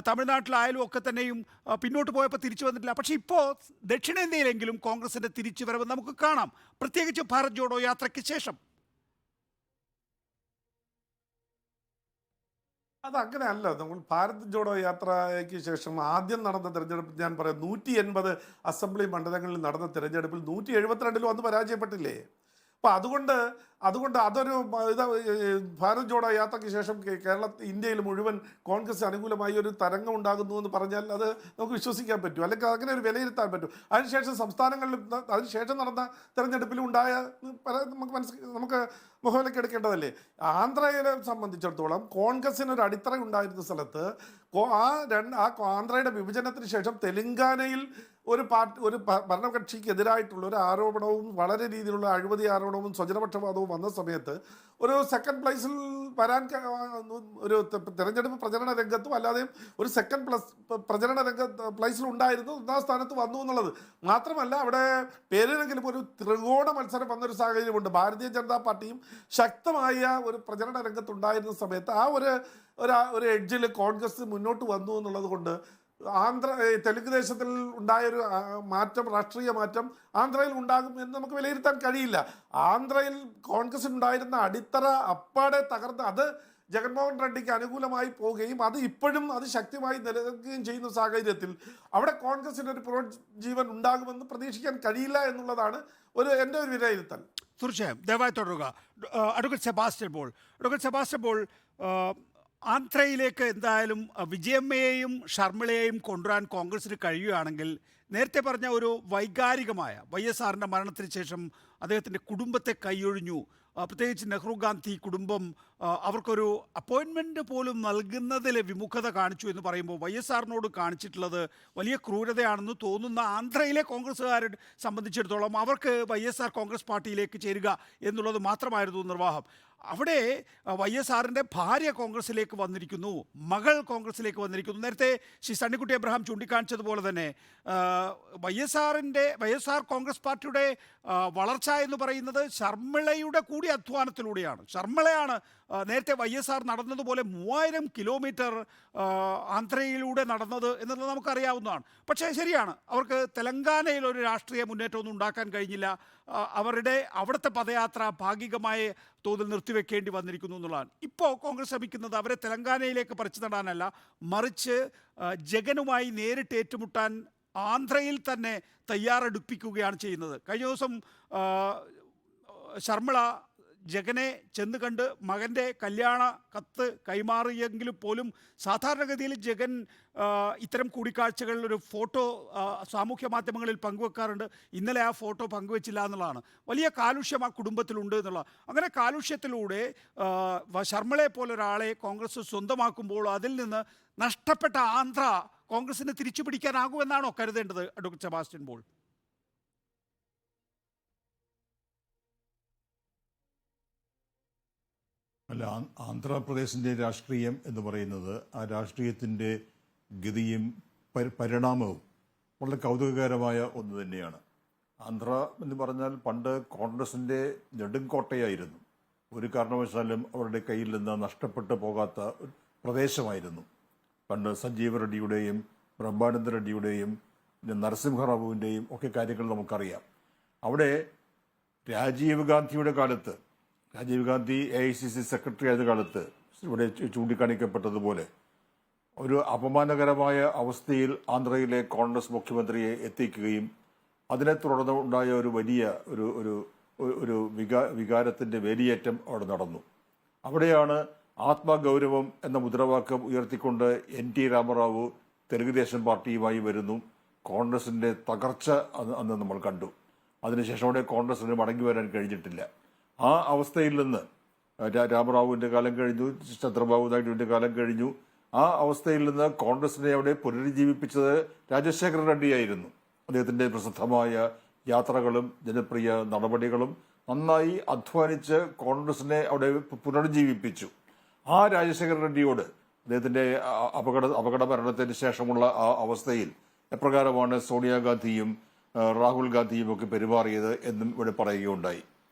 തമിഴ്നാട്ടിലായാലും ഒക്കെ തന്നെയും പിന്നോട്ട് പോയപ്പോൾ തിരിച്ചു വന്നിട്ടില്ല. പക്ഷേ ഇപ്പോൾ ദക്ഷിണേന്ത്യയിലെങ്കിലും കോൺഗ്രസിൻ്റെ തിരിച്ചുവരവ് നമുക്ക് കാണാം, പ്രത്യേകിച്ച് ഭാരത് ജോഡോ യാത്രയ്ക്ക് ശേഷം. അതങ്ങനെയല്ല. നമ്മൾ ഭാരത് ജോഡോ യാത്രയ്ക്ക് ശേഷം ആദ്യം നടന്ന തെരഞ്ഞെടുപ്പ് ഞാൻ പറയാം, 180 അസംബ്ലി മണ്ഡലങ്ങളിൽ നടന്ന തെരഞ്ഞെടുപ്പിൽ 172 അന്ന് പരാജയപ്പെട്ടില്ലേ? അപ്പോൾ അതുകൊണ്ട് അതുകൊണ്ട് അതൊരു ഭാരത് ജോഡോ യാത്രയ്ക്ക് ശേഷം ഇന്ത്യയിൽ മുഴുവൻ കോൺഗ്രസ് അനുകൂലമായി ഒരു തരംഗം ഉണ്ടാകുന്നു എന്ന് പറഞ്ഞാൽ അത് നമുക്ക് വിശ്വസിക്കാൻ പറ്റും, അല്ലെങ്കിൽ അങ്ങനെ ഒരു വിലയിരുത്താൻ പറ്റും. അതിനുശേഷം സംസ്ഥാനങ്ങളിലും അതിനുശേഷം നടന്ന തെരഞ്ഞെടുപ്പിലും ഉണ്ടായ നമുക്ക് മുഖവിലേക്ക് എടുക്കേണ്ടതല്ലേ. ആന്ധ്രയെ സംബന്ധിച്ചിടത്തോളം കോൺഗ്രസിന് ഒരു അടിത്തറ ഉണ്ടായിരുന്ന സ്ഥലത്ത് ആന്ധ്രയുടെ വിഭജനത്തിന് ശേഷം തെലങ്കാനയിൽ ഒരു ഭരണകക്ഷിക്കെതിരായിട്ടുള്ള ഒരു ആരോപണവും വളരെ രീതിയിലുള്ള അഴിമതി ആരോപണവും സ്വജനപക്ഷപാതവും വന്ന സമയത്ത് ഒരു സെക്കൻഡ് പ്ലേസിൽ വരാൻ ഒരു തെരഞ്ഞെടുപ്പ് പ്രചരണ രംഗത്തും അല്ലാതെയും ഒരു സെക്കൻഡ് പ്രചരണ പ്ലേസിൽ ഉണ്ടായിരുന്നു, 1ാം സ്ഥാനത്ത് വന്നു എന്നുള്ളത് മാത്രമല്ല, അവിടെ പേരിനെങ്കിലും ഒരു ത്രികോണ മത്സരം വന്നൊരു സാഹചര്യമുണ്ട്. ഭാരതീയ ജനതാ പാർട്ടിയും ശക്തമായ ഒരു പ്രചരണ രംഗത്തുണ്ടായിരുന്ന സമയത്ത് ആ ഒരു എഡ്ജിൽ കോൺഗ്രസ് മുന്നോട്ട് വന്നു എന്നുള്ളത് കൊണ്ട് തെലുങ്ക് ദേശത്തിൽ ഉണ്ടായൊരു മാറ്റം, രാഷ്ട്രീയ മാറ്റം ആന്ധ്രയിൽ ഉണ്ടാകും എന്ന് നമുക്ക് വിലയിരുത്താൻ കഴിയില്ല. ആന്ധ്രയിൽ കോൺഗ്രസിന് ഉണ്ടായിരുന്ന അടിത്തറ അപ്പാടെ തകർന്ന് അത് ജഗൻമോഹൻ റെഡ്ഡിക്ക് അനുകൂലമായി പോവുകയും അത് ഇപ്പോഴും അത് ശക്തിയായി നിലനിൽക്കുകയും ചെയ്യുന്ന സാഹചര്യത്തിൽ അവിടെ കോൺഗ്രസിന് ഒരു പുനർജീവൻ ഉണ്ടാകുമെന്ന് പ്രതീക്ഷിക്കാൻ കഴിയില്ല എന്നുള്ളതാണ് എൻ്റെ ഒരു വിലയിരുത്തൽ. തീർച്ചയായും ദയവായി തുടരുക. അഡ്വക്കേറ്റ് സെബാസ്റ്റ്യൻ പോൾ, ആന്ധ്രയിലേക്ക് എന്തായാലും വിജയമ്മയെയും ഷർമിളയെയും കൊണ്ടുവരാൻ കോൺഗ്രസിന് കഴിയുകയാണെങ്കിൽ നേരത്തെ പറഞ്ഞ ഒരു വൈകാരികമായ YSRന്റെ മരണത്തിന് ശേഷം അദ്ദേഹത്തിൻ്റെ കുടുംബത്തെ കൈയൊഴിഞ്ഞു, പ്രത്യേകിച്ച് നെഹ്റു ഗാന്ധി കുടുംബം അവർക്കൊരു അപ്പോയിൻമെൻറ്റ് പോലും നൽകുന്നതിൽ വിമുഖത കാണിച്ചു എന്ന് പറയുമ്പോൾ YSRനോട് കാണിച്ചിട്ടുള്ളത് വലിയ ക്രൂരതയാണെന്ന് തോന്നുന്ന ആന്ധ്രയിലെ കോൺഗ്രസ്സുകാരെ സംബന്ധിച്ചിടത്തോളം അവർക്ക് YSR കോൺഗ്രസ് പാർട്ടിയിലേക്ക് ചേരുക എന്നുള്ളത് മാത്രമായിരുന്നു നിർവാഹം. അവിടെ YSRന്റെ ഭാര്യ കോൺഗ്രസിലേക്ക് വന്നിരിക്കുന്നു, മകൾ കോൺഗ്രസിലേക്ക് വന്നിരിക്കുന്നു. നേരത്തെ ശ്രീ സണ്ണിക്കുട്ടി എബ്രഹാം ചൂണ്ടിക്കാണിച്ചതുപോലെ തന്നെ YSR കോൺഗ്രസ് പാർട്ടിയുടെ വളർച്ച എന്ന് പറയുന്നത് ശർമിളയുടെ കൂടി അധ്വാനത്തിലൂടെയാണ്. ശർമിളയാണ് നേരത്തെ YSR നടന്നതുപോലെ 3000 കിലോമീറ്റർ ആന്ധ്രയിലൂടെ നടന്നത് എന്നുള്ളത് നമുക്കറിയാവുന്നതാണ്. പക്ഷേ ശരിയാണ്, അവർക്ക് തെലങ്കാനയിൽ ഒരു രാഷ്ട്രീയ മുന്നേറ്റമൊന്നും ഉണ്ടാക്കാൻ കഴിഞ്ഞില്ല. അവിടുത്തെ പദയാത്ര ഭാഗികമായ തോതിൽ നിർത്തിവെക്കേണ്ടി വന്നിരിക്കുന്നു എന്നുള്ളതാണ്. ഇപ്പോൾ കോൺഗ്രസ് ശ്രമിക്കുന്നത് അവരെ തെലങ്കാനയിലേക്ക് പറിച്ചു നടാനല്ല, മറിച്ച് ജഗനുമായി നേരിട്ട് ഏറ്റുമുട്ടാൻ ആന്ധ്രയിൽ തന്നെ തയ്യാറെടുപ്പിക്കുകയാണ് ചെയ്യുന്നത്. കഴിഞ്ഞ ദിവസം ശർമിള ജഗനെ ചെന്ന് കണ്ട് മകൻ്റെ കല്യാണ കത്ത് കൈമാറിയെങ്കിലും പോലും സാധാരണഗതിയിൽ ജഗൻ ഇത്തരം കൂടിക്കാഴ്ചകളിൽ ഒരു ഫോട്ടോ സാമൂഹ്യ മാധ്യമങ്ങളിൽ പങ്കുവെക്കാറുണ്ട്. ഇന്നലെ ആ ഫോട്ടോ പങ്കുവെച്ചില്ല എന്നുള്ളതാണ്. വലിയ കാലുഷ്യം ആ കുടുംബത്തിലുണ്ട് എന്നുള്ള. അങ്ങനെ കാലുഷ്യത്തിലൂടെ ശർമിളയെ പോലൊരാളെ കോൺഗ്രസ് സ്വന്തമാക്കുമ്പോൾ അതിൽ നിന്ന് നഷ്ടപ്പെട്ട ആന്ധ്ര കോൺഗ്രസിന് തിരിച്ചു പിടിക്കാനാകുമെന്നാണോ കരുതേണ്ടത് അഡ്വക്കേറ്റ് സെബാസ്റ്റ്യൻ പോൾ? അല്ല, ആന്ധ്രാപ്രദേശിൻ്റെ രാഷ്ട്രീയം എന്ന് പറയുന്നത് ആ രാഷ്ട്രീയത്തിൻ്റെ ഗതിയും പരിണാമവും വളരെ കൗതുകകരമായ ഒന്ന് തന്നെയാണ്. ആന്ധ്ര എന്ന് പറഞ്ഞാൽ പണ്ട് കോൺഗ്രസിൻ്റെ നെടുങ്കോട്ടയായിരുന്നു. ഒരു കാരണവശാലും അവരുടെ കയ്യിൽ നിന്ന് നഷ്ടപ്പെട്ടു പോകാത്ത പ്രദേശമായിരുന്നു. പണ്ട് സഞ്ജീവ റെഡ്ഡിയുടെയും ബ്രഹ്മാനന്ദ റെഡ്ഡിയുടെയും നരസിംഹറാവുവിൻ്റെയും ഒക്കെ കാര്യങ്ങൾ നമുക്കറിയാം. അവിടെ രാജീവ് ഗാന്ധി AICC സെക്രട്ടറി ആയ കാലത്ത് ഇവിടെ ചൂണ്ടിക്കാണിക്കപ്പെട്ടതുപോലെ ഒരു അപമാനകരമായ അവസ്ഥയിൽ ആന്ധ്രയിലെ കോൺഗ്രസ് മുഖ്യമന്ത്രിയെ എത്തിക്കുകയും അതിനെ തുടർന്ന് ഉണ്ടായ ഒരു വലിയ ഒരു വികാരത്തിൻ്റെ വേലിയേറ്റം അവിടെ നടന്നു. അവിടെയാണ് ആത്മഗൗരവം എന്ന മുദ്രാവാക്യം ഉയർത്തിക്കൊണ്ട് NT രാമറാവു തെലുങ്കുദേശം പാർട്ടിയുമായി വരുന്നു. കോൺഗ്രസിൻ്റെ തകർച്ച അന്ന് നമ്മൾ കണ്ടു. അതിനുശേഷം അവിടെ കോൺഗ്രസിന് മടങ്ങി വരാൻ കഴിഞ്ഞിട്ടില്ല. ആ അവസ്ഥയിൽ നിന്ന് രാമറാവുവിൻ്റെ കാലം കഴിഞ്ഞു, ചന്ദ്രബാബു നായിഡുവിൻ്റെ കാലം കഴിഞ്ഞു. ആ അവസ്ഥയിൽ നിന്ന് കോൺഗ്രസിനെ അവിടെ പുനരുജ്ജീവിപ്പിച്ചത് രാജശേഖര റെഡ്ഡിയായിരുന്നു. അദ്ദേഹത്തിൻ്റെ പ്രസിദ്ധമായ യാത്രകളും ജനപ്രിയ നടപടികളും നന്നായി അധ്വാനിച്ച് കോൺഗ്രസിനെ അവിടെ പുനരുജ്ജീവിപ്പിച്ചു. ആ രാജശേഖര റെഡ്ഡിയോട് അദ്ദേഹത്തിൻ്റെ അപകട മരണത്തിന് ശേഷമുള്ള ആ അവസ്ഥയിൽ എപ്രകാരമാണ് സോണിയാഗാന്ധിയും രാഹുൽ ഗാന്ധിയും ഒക്കെ പെരുമാറിയത് എന്നും ഇവിടെ പറയുകയുണ്ടായി.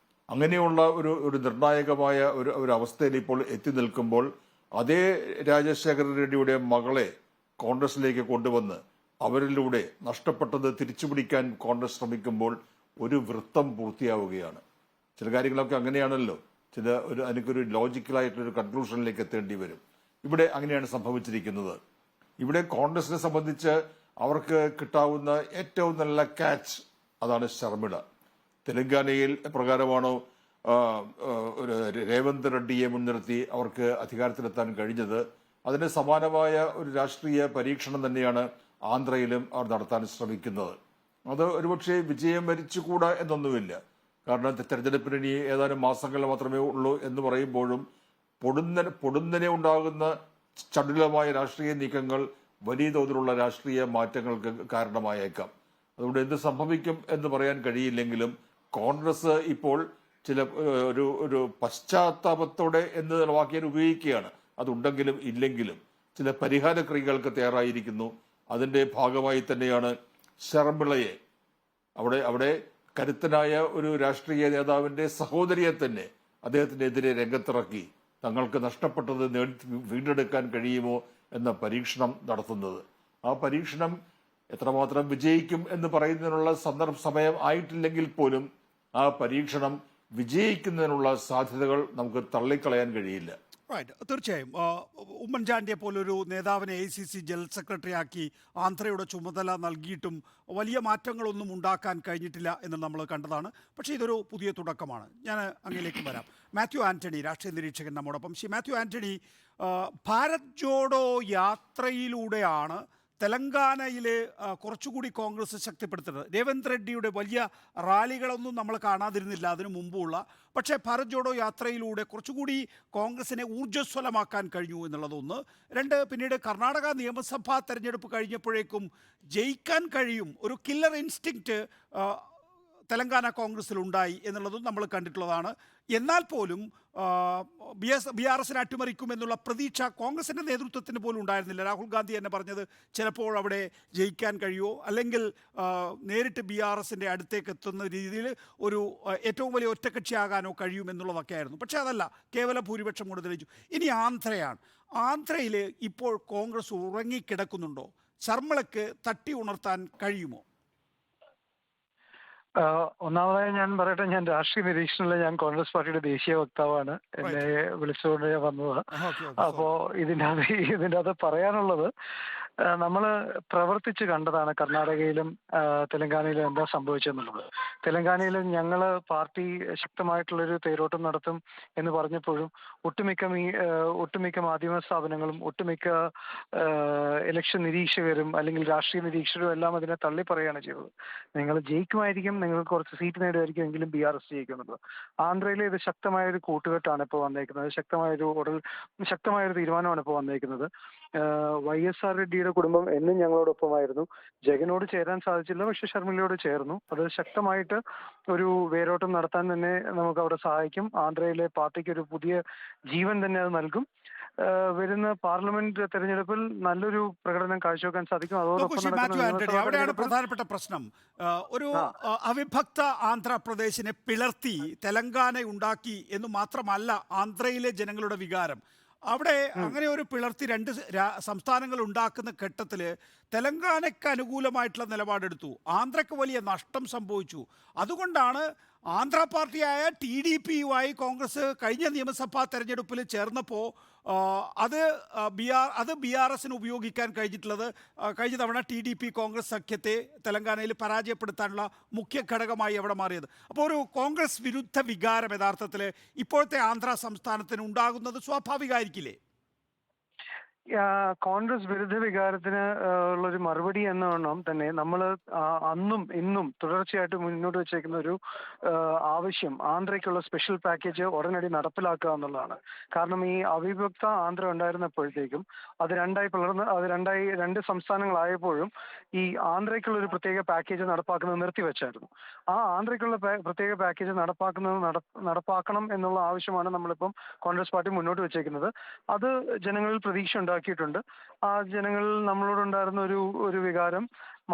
അങ്ങനെയുള്ള ഒരു നിർണായകമായ ഒരു അവസ്ഥയിൽ ഇപ്പോൾ എത്തി നിൽക്കുമ്പോൾ അതേ രാജശേഖര റെഡ്ഡിയുടെ മകളെ കോൺഗ്രസിലേക്ക് കൊണ്ടുവന്ന് അവരിലൂടെ നഷ്ടപ്പെട്ടത് തിരിച്ചുപിടിക്കാൻ കോൺഗ്രസ് ശ്രമിക്കുമ്പോൾ ഒരു വൃത്തം പൂർത്തിയാവുകയാണ്. ചില കാര്യങ്ങളൊക്കെ അങ്ങനെയാണല്ലോ, എനിക്കൊരു ലോജിക്കലായിട്ടൊരു കൺക്ലൂഷനിലേക്ക് എത്തേണ്ടി വരും. ഇവിടെ അങ്ങനെയാണ് സംഭവിച്ചിരിക്കുന്നത്. ഇവിടെ കോൺഗ്രസിനെ സംബന്ധിച്ച് അവർക്ക് കിട്ടാവുന്ന ഏറ്റവും നല്ല ക്യാച്ച് അതാണ് ശർമിള. തെലങ്കാനയിൽ എപ്രകാരമാണോ ആ, ഒരു രേവന്ത് റെഡ്ഡിയെ മുൻനിർത്തി അവർക്ക് അധികാരത്തിലെത്താൻ കഴിഞ്ഞത്. അതിന് സമാനമായ ഒരു രാഷ്ട്രീയ പരീക്ഷണം തന്നെയാണ് ആന്ധ്രയിലും അവർ നടത്താൻ ശ്രമിക്കുന്നത്. അത് ഒരുപക്ഷെ വിജയം വരിച്ചുകൂടാ എന്നൊന്നുമില്ല. കാരണം തെരഞ്ഞെടുപ്പിന് ഇനി ഏതാനും മാസങ്ങൾ മാത്രമേ ഉള്ളൂ എന്ന് പറയുമ്പോഴും പൊടുന്നനെ ഉണ്ടാകുന്ന ചടുലമായ രാഷ്ട്രീയ നീക്കങ്ങൾ വലിയ തോതിലുള്ള രാഷ്ട്രീയ മാറ്റങ്ങൾക്ക് കാരണമായേക്കാം. അതുകൊണ്ട് എന്ത് സംഭവിക്കും എന്ന് പറയാൻ കഴിയില്ലെങ്കിലും കോൺഗ്രസ് ഇപ്പോൾ ചില ഒരു പശ്ചാത്താപത്തോടെ എന്ന് വാക്യം ഉപയോഗിക്കുകയാണ്. അതുണ്ടെങ്കിലും ഇല്ലെങ്കിലും ചില പരിഹാര ക്രിയകൾക്ക് തയ്യാറായിരിക്കുന്നു. അതിന്റെ ഭാഗമായി തന്നെയാണ് ശർമിളയെ അവിടെ കരുത്തനായ ഒരു രാഷ്ട്രീയ നേതാവിന്റെ സഹോദരിയെ തന്നെ അദ്ദേഹത്തിനെതിരെ രംഗത്തിറക്കി തങ്ങൾക്ക് നഷ്ടപ്പെട്ടത് വീണ്ടെടുക്കാൻ കഴിയുമോ എന്ന പരീക്ഷണം നടത്തുന്നത്. ആ പരീക്ഷണം എത്രമാത്രം വിജയിക്കും എന്ന് പറയുന്നതിനുള്ള സമയം ആയിട്ടില്ലെങ്കിൽ പോലും ആ പരീക്ഷണം വിജയിക്കുന്നതിനുള്ള സാധ്യതകൾ നമുക്ക് തള്ളിക്കളയാൻ കഴിയില്ല. തീർച്ചയായും ഉമ്മൻചാണ്ടിയെ പോലൊരു നേതാവിനെ ACC ജനറൽ സെക്രട്ടറി ആക്കി ആന്ധ്രയുടെ ചുമതല നൽകിയിട്ടും വലിയ മാറ്റങ്ങളൊന്നും ഉണ്ടാക്കാൻ കഴിഞ്ഞിട്ടില്ല എന്ന് നമ്മൾ കണ്ടതാണ്. പക്ഷേ ഇതൊരു പുതിയ തുടക്കമാണ്. ഞാൻ അങ്ങയിലേക്ക് വരാം. മാത്യു ആന്റണി, രാഷ്ട്രീയ നിരീക്ഷകൻ നമ്മോടൊപ്പം. ശ്രീ മാത്യു ആന്റണി, ഭാരത് ജോഡോ യാത്രയിലൂടെയാണ് തെലങ്കാനയിൽ കുറച്ചുകൂടി കോൺഗ്രസ് ശക്തിപ്പെടുത്തുന്നത്. രേവന്ത് റെഡ്ഡിയുടെ വലിയ റാലികളൊന്നും നമ്മൾ കാണാതിരുന്നില്ല അതിനു മുമ്പുള്ള. പക്ഷേ ഭാരത് ജോഡോ യാത്രയിലൂടെ കുറച്ചുകൂടി കോൺഗ്രസിനെ ഊർജ്ജസ്വലമാക്കാൻ കഴിഞ്ഞു എന്നുള്ളതൊന്ന്. രണ്ട്, പിന്നീട് കർണാടക നിയമസഭാ തെരഞ്ഞെടുപ്പ് കഴിഞ്ഞപ്പോഴേക്കും ജയിക്കാൻ കഴിയും, ഒരു കില്ലർ ഇൻസ്റ്റിങ്ക്റ്റ് തെലങ്കാന കോൺഗ്രസിൽ ഉണ്ടായി എന്നുള്ളതും നമ്മൾ കണ്ടിട്ടുള്ളതാണ്. എന്നാൽ പോലും BRS-നെ അട്ടിമറിക്കുമെന്നുള്ള പ്രതീക്ഷ കോൺഗ്രസിൻ്റെ നേതൃത്വത്തിന് പോലും ഉണ്ടായിരുന്നില്ല. രാഹുൽ ഗാന്ധി തന്നെ പറഞ്ഞത് ചിലപ്പോൾ അവിടെ ജയിക്കാൻ കഴിയുമോ അല്ലെങ്കിൽ നേരിട്ട് BRS-ൻ്റെ അടുത്തേക്ക് എത്തുന്ന രീതിയിൽ ഒരു ഏറ്റവും വലിയ ഒറ്റക്കക്ഷിയാകാനോ കഴിയുമെന്നുള്ളതൊക്കെ ആയിരുന്നു. പക്ഷേ അതല്ല, കേവല ഭൂരിപക്ഷം കൊണ്ട് തെളിയിച്ചു. ഇനി ആന്ധ്രയാണ്. ആന്ധ്രയിൽ ഇപ്പോൾ കോൺഗ്രസ് ഉറങ്ങിക്കിടക്കുന്നുണ്ടോ? ശർമിളയ്ക്ക് തട്ടി ഉണർത്താൻ കഴിയുമോ? ഒന്നാമതായി ഞാൻ പറയട്ടെ, ഞാൻ രാഷ്ട്രീയ നിരീക്ഷണത്തിൽ ഞാൻ കോൺഗ്രസ് പാർട്ടിയുടെ ദേശീയ വക്താവാണ്. എന്നെ വിളിച്ചുകൊണ്ട് ഞാൻ വന്നത്. അപ്പോ ഇതിൻ്റെ അത് പറയാനുള്ളത്, നമ്മൾ പ്രവർത്തിച്ച് കണ്ടതാണ് കർണാടകയിലും തെലങ്കാനയിലും എന്താ സംഭവിച്ചെന്നുള്ളത്. തെലങ്കാനയിൽ ഞങ്ങൾ പാർട്ടി ശക്തമായിട്ടുള്ളൊരു തേരോട്ടം നടത്തും എന്ന് പറഞ്ഞപ്പോഴും ഒട്ടുമിക്ക മാധ്യമ സ്ഥാപനങ്ങളും ഒട്ടുമിക്ക ഇലക്ഷൻ നിരീക്ഷകരും അല്ലെങ്കിൽ രാഷ്ട്രീയ നിരീക്ഷകരും എല്ലാം അതിനെ തള്ളി പറയുകയാണ് ചെയ്തത്. നിങ്ങൾ ജയിക്കുമായിരിക്കും, നിങ്ങൾക്ക് കുറച്ച് സീറ്റ് നേടുമായിരിക്കും, എങ്കിലും BRS ജയിക്കുന്നുള്ളത്. ആന്ധ്രയിൽ ഇത് ശക്തമായൊരു കൂട്ടുകെട്ടാണ് ഇപ്പോൾ വന്നേക്കുന്നത്. ശക്തമായൊരു തീരുമാനമാണ് ഇപ്പോൾ വന്നേക്കുന്നത്. YSR റെഡ്ഡിയുടെ കുടുംബം എന്നും ഞങ്ങളോടൊപ്പമായിരുന്നു. ജഗനോട് ചേരാൻ സാധിച്ചില്ല, പക്ഷെ ശർമിളയോട് ചേർന്നു. അത് ശക്തമായിട്ട് ഒരു വേരോട്ടം നടത്താൻ തന്നെ നമുക്ക് അവിടെ സഹായിക്കും. ആന്ധ്രയിലെ പാർട്ടിക്ക് ഒരു പുതിയ ജീവൻ തന്നെ അത് നൽകും. വരുന്ന പാർലമെന്റ് തെരഞ്ഞെടുപ്പിൽ നല്ലൊരു പ്രകടനം കാഴ്ചവെക്കാൻ സാധിക്കും. അവിടെയാണ് പ്രധാനപ്പെട്ട പ്രശ്നം. ഒരു അവിഭക്ത ആന്ധ്രാപ്രദേശിനെ പിളർത്തി തെലങ്കാന ഉണ്ടാക്കി എന്ന് മാത്രമല്ല ആന്ധ്രയിലെ ജനങ്ങളുടെ വികാരം. അവിടെ അങ്ങനെ ഒരു പിളർത്തി രണ്ട് സംസ്ഥാനങ്ങൾ ഉണ്ടാക്കുന്ന ഘട്ടത്തിൽ തെലങ്കാനയ്ക്ക് അനുകൂലമായിട്ടുള്ള നിലപാടെടുത്തു. ആന്ധ്രയ്ക്ക് വലിയ നഷ്ടം സംഭവിച്ചു. അതുകൊണ്ടാണ് ആന്ധ്ര പാർട്ടിയായ TDP-യുമായി കോൺഗ്രസ് കഴിഞ്ഞ നിയമസഭാ തെരഞ്ഞെടുപ്പിൽ ചേർന്നപ്പോൾ അത് BRS-ന് ഉപയോഗിക്കാൻ കഴിഞ്ഞിട്ടുള്ളത്. കഴിഞ്ഞ തവണ TDP കോൺഗ്രസ് സഖ്യത്തെ തെലങ്കാനയിൽ പരാജയപ്പെടുത്താനുള്ള മുഖ്യ ഘടകമായി അവിടെ മാറിയത്. അപ്പോൾ ഒരു കോൺഗ്രസ് വിരുദ്ധ വികാരം യഥാർത്ഥത്തിൽ ഇപ്പോഴത്തെ ആന്ധ്ര സംസ്ഥാനത്തിന് ഉണ്ടാകുന്നത് സ്വാഭാവികമായിരിക്കില്ലേ? കോൺഗ്രസ് വിരുദ്ധ വികാരത്തിന് ഉള്ളൊരു മറുപടി എന്നോണം തന്നെ നമ്മൾ അന്നും ഇന്നും തുടർച്ചയായിട്ട് മുന്നോട്ട് വെച്ചേക്കുന്ന ഒരു ആവശ്യം ആന്ധ്രയ്ക്കുള്ള സ്പെഷ്യൽ പാക്കേജ് ഉടനടി നടപ്പിലാക്കുക എന്നുള്ളതാണ്. കാരണം ഈ അവിഭക്ത ആന്ധ്ര ഉണ്ടായിരുന്നപ്പോഴത്തേക്കും അത് രണ്ട് സംസ്ഥാനങ്ങളായപ്പോഴും ഈ ആന്ധ്രയ്ക്കുള്ള ഒരു പ്രത്യേക പാക്കേജ് നടപ്പാക്കുന്നത് നിർത്തിവെച്ചായിരുന്നു. ആ ആന്ധ്രയ്ക്കുള്ള പ്രത്യേക പാക്കേജ് നടപ്പാക്കണം എന്നുള്ള ആവശ്യമാണ് നമ്മളിപ്പം കോൺഗ്രസ് പാർട്ടി മുന്നോട്ട് വെച്ചേക്കുന്നത്. അത് ജനങ്ങളിൽ പ്രതീക്ഷ ാക്കിയിട്ടുണ്ട്. ആ ജനങ്ങളിൽ നമ്മളോടുണ്ടായിരുന്ന ഒരു വികാരം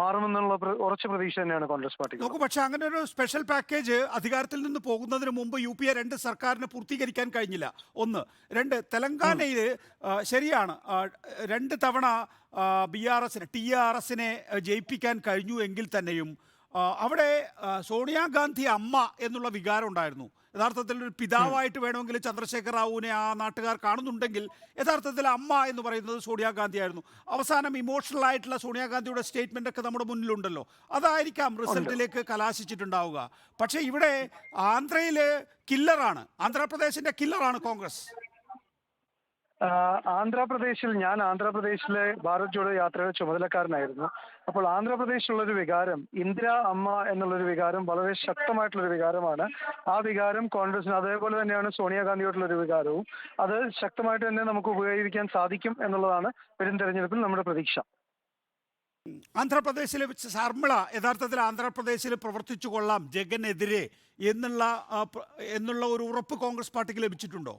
മാറുമെന്നുള്ള ഉറച്ച പ്രതീക്ഷ തന്നെയാണ് കോൺഗ്രസ് പാർട്ടി. നോക്കൂ, പക്ഷെ അങ്ങനെ ഒരു സ്പെഷ്യൽ പാക്കേജ് അധികാരത്തിൽ നിന്ന് പോകുന്നതിന് മുമ്പ് UPA 2 സർക്കാരിന് പൂർത്തീകരിക്കാൻ കഴിഞ്ഞില്ല. ഒന്ന്. രണ്ട്, തെലങ്കാനയിൽ ശരിയാണ് 2 തവണ TRS-നെ ജയിപ്പിക്കാൻ കഴിഞ്ഞു എങ്കിൽ തന്നെയും അവിടെ സോണിയാഗാന്ധി അമ്മ എന്നുള്ള വികാരം ഉണ്ടായിരുന്നു. യഥാർത്ഥത്തിൽ ഒരു പിതാവായിട്ട് വേണമെങ്കിൽ ചന്ദ്രശേഖർ റാവുവിനെ ആ നാട്ടുകാർ കാണുന്നുണ്ടെങ്കിൽ യഥാർത്ഥത്തിൽ അമ്മ എന്ന് പറയുന്നത് സോണിയാഗാന്ധി ആയിരുന്നു. അവസാനം ഇമോഷണൽ ആയിട്ടുള്ള സോണിയാഗാന്ധിയുടെ സ്റ്റേറ്റ്മെന്റ് ഒക്കെ നമ്മുടെ മുന്നിലുണ്ടല്ലോ. അതായിരിക്കാം റിസൾട്ടിലേക്ക് കലാശിച്ചിട്ടുണ്ടാവുക. പക്ഷേ ഇവിടെ ആന്ധ്രയിലെ കില്ലറാണ്, ആന്ധ്രാപ്രദേശിന്റെ കില്ലറാണ് കോൺഗ്രസ്. ഞാൻ ആന്ധ്രാപ്രദേശിലെ ഭാരത് ജോഡോ യാത്രയുടെ ചുമതലക്കാരനായിരുന്നു. അപ്പോൾ ആന്ധ്രാപ്രദേശിലുള്ളൊരു വികാരം, ഇന്ദിര അമ്മ എന്നുള്ളൊരു വികാരം വളരെ ശക്തമായിട്ടുള്ളൊരു വികാരമാണ്. ആ വികാരം കോൺഗ്രസിന്, അതേപോലെ തന്നെയാണ് സോണിയാഗാന്ധിയോടുള്ളൊരു വികാരവും, അത് ശക്തമായിട്ട് തന്നെ നമുക്ക് ഉപയോഗിക്കാൻ സാധിക്കും എന്നുള്ളതാണ് വരും തെരഞ്ഞെടുപ്പിൽ നമ്മുടെ പ്രതീക്ഷ. ആന്ധ്രാപ്രദേശിലെ ശർമിള യഥാർത്ഥത്തിൽ ആന്ധ്രാപ്രദേശിൽ പ്രവർത്തിച്ചു കൊള്ളാം ജഗനെതിരെ എന്നുള്ള ഒരു ഉറപ്പ് കോൺഗ്രസ് പാർട്ടിക്ക് ലഭിച്ചിട്ടുണ്ടോ?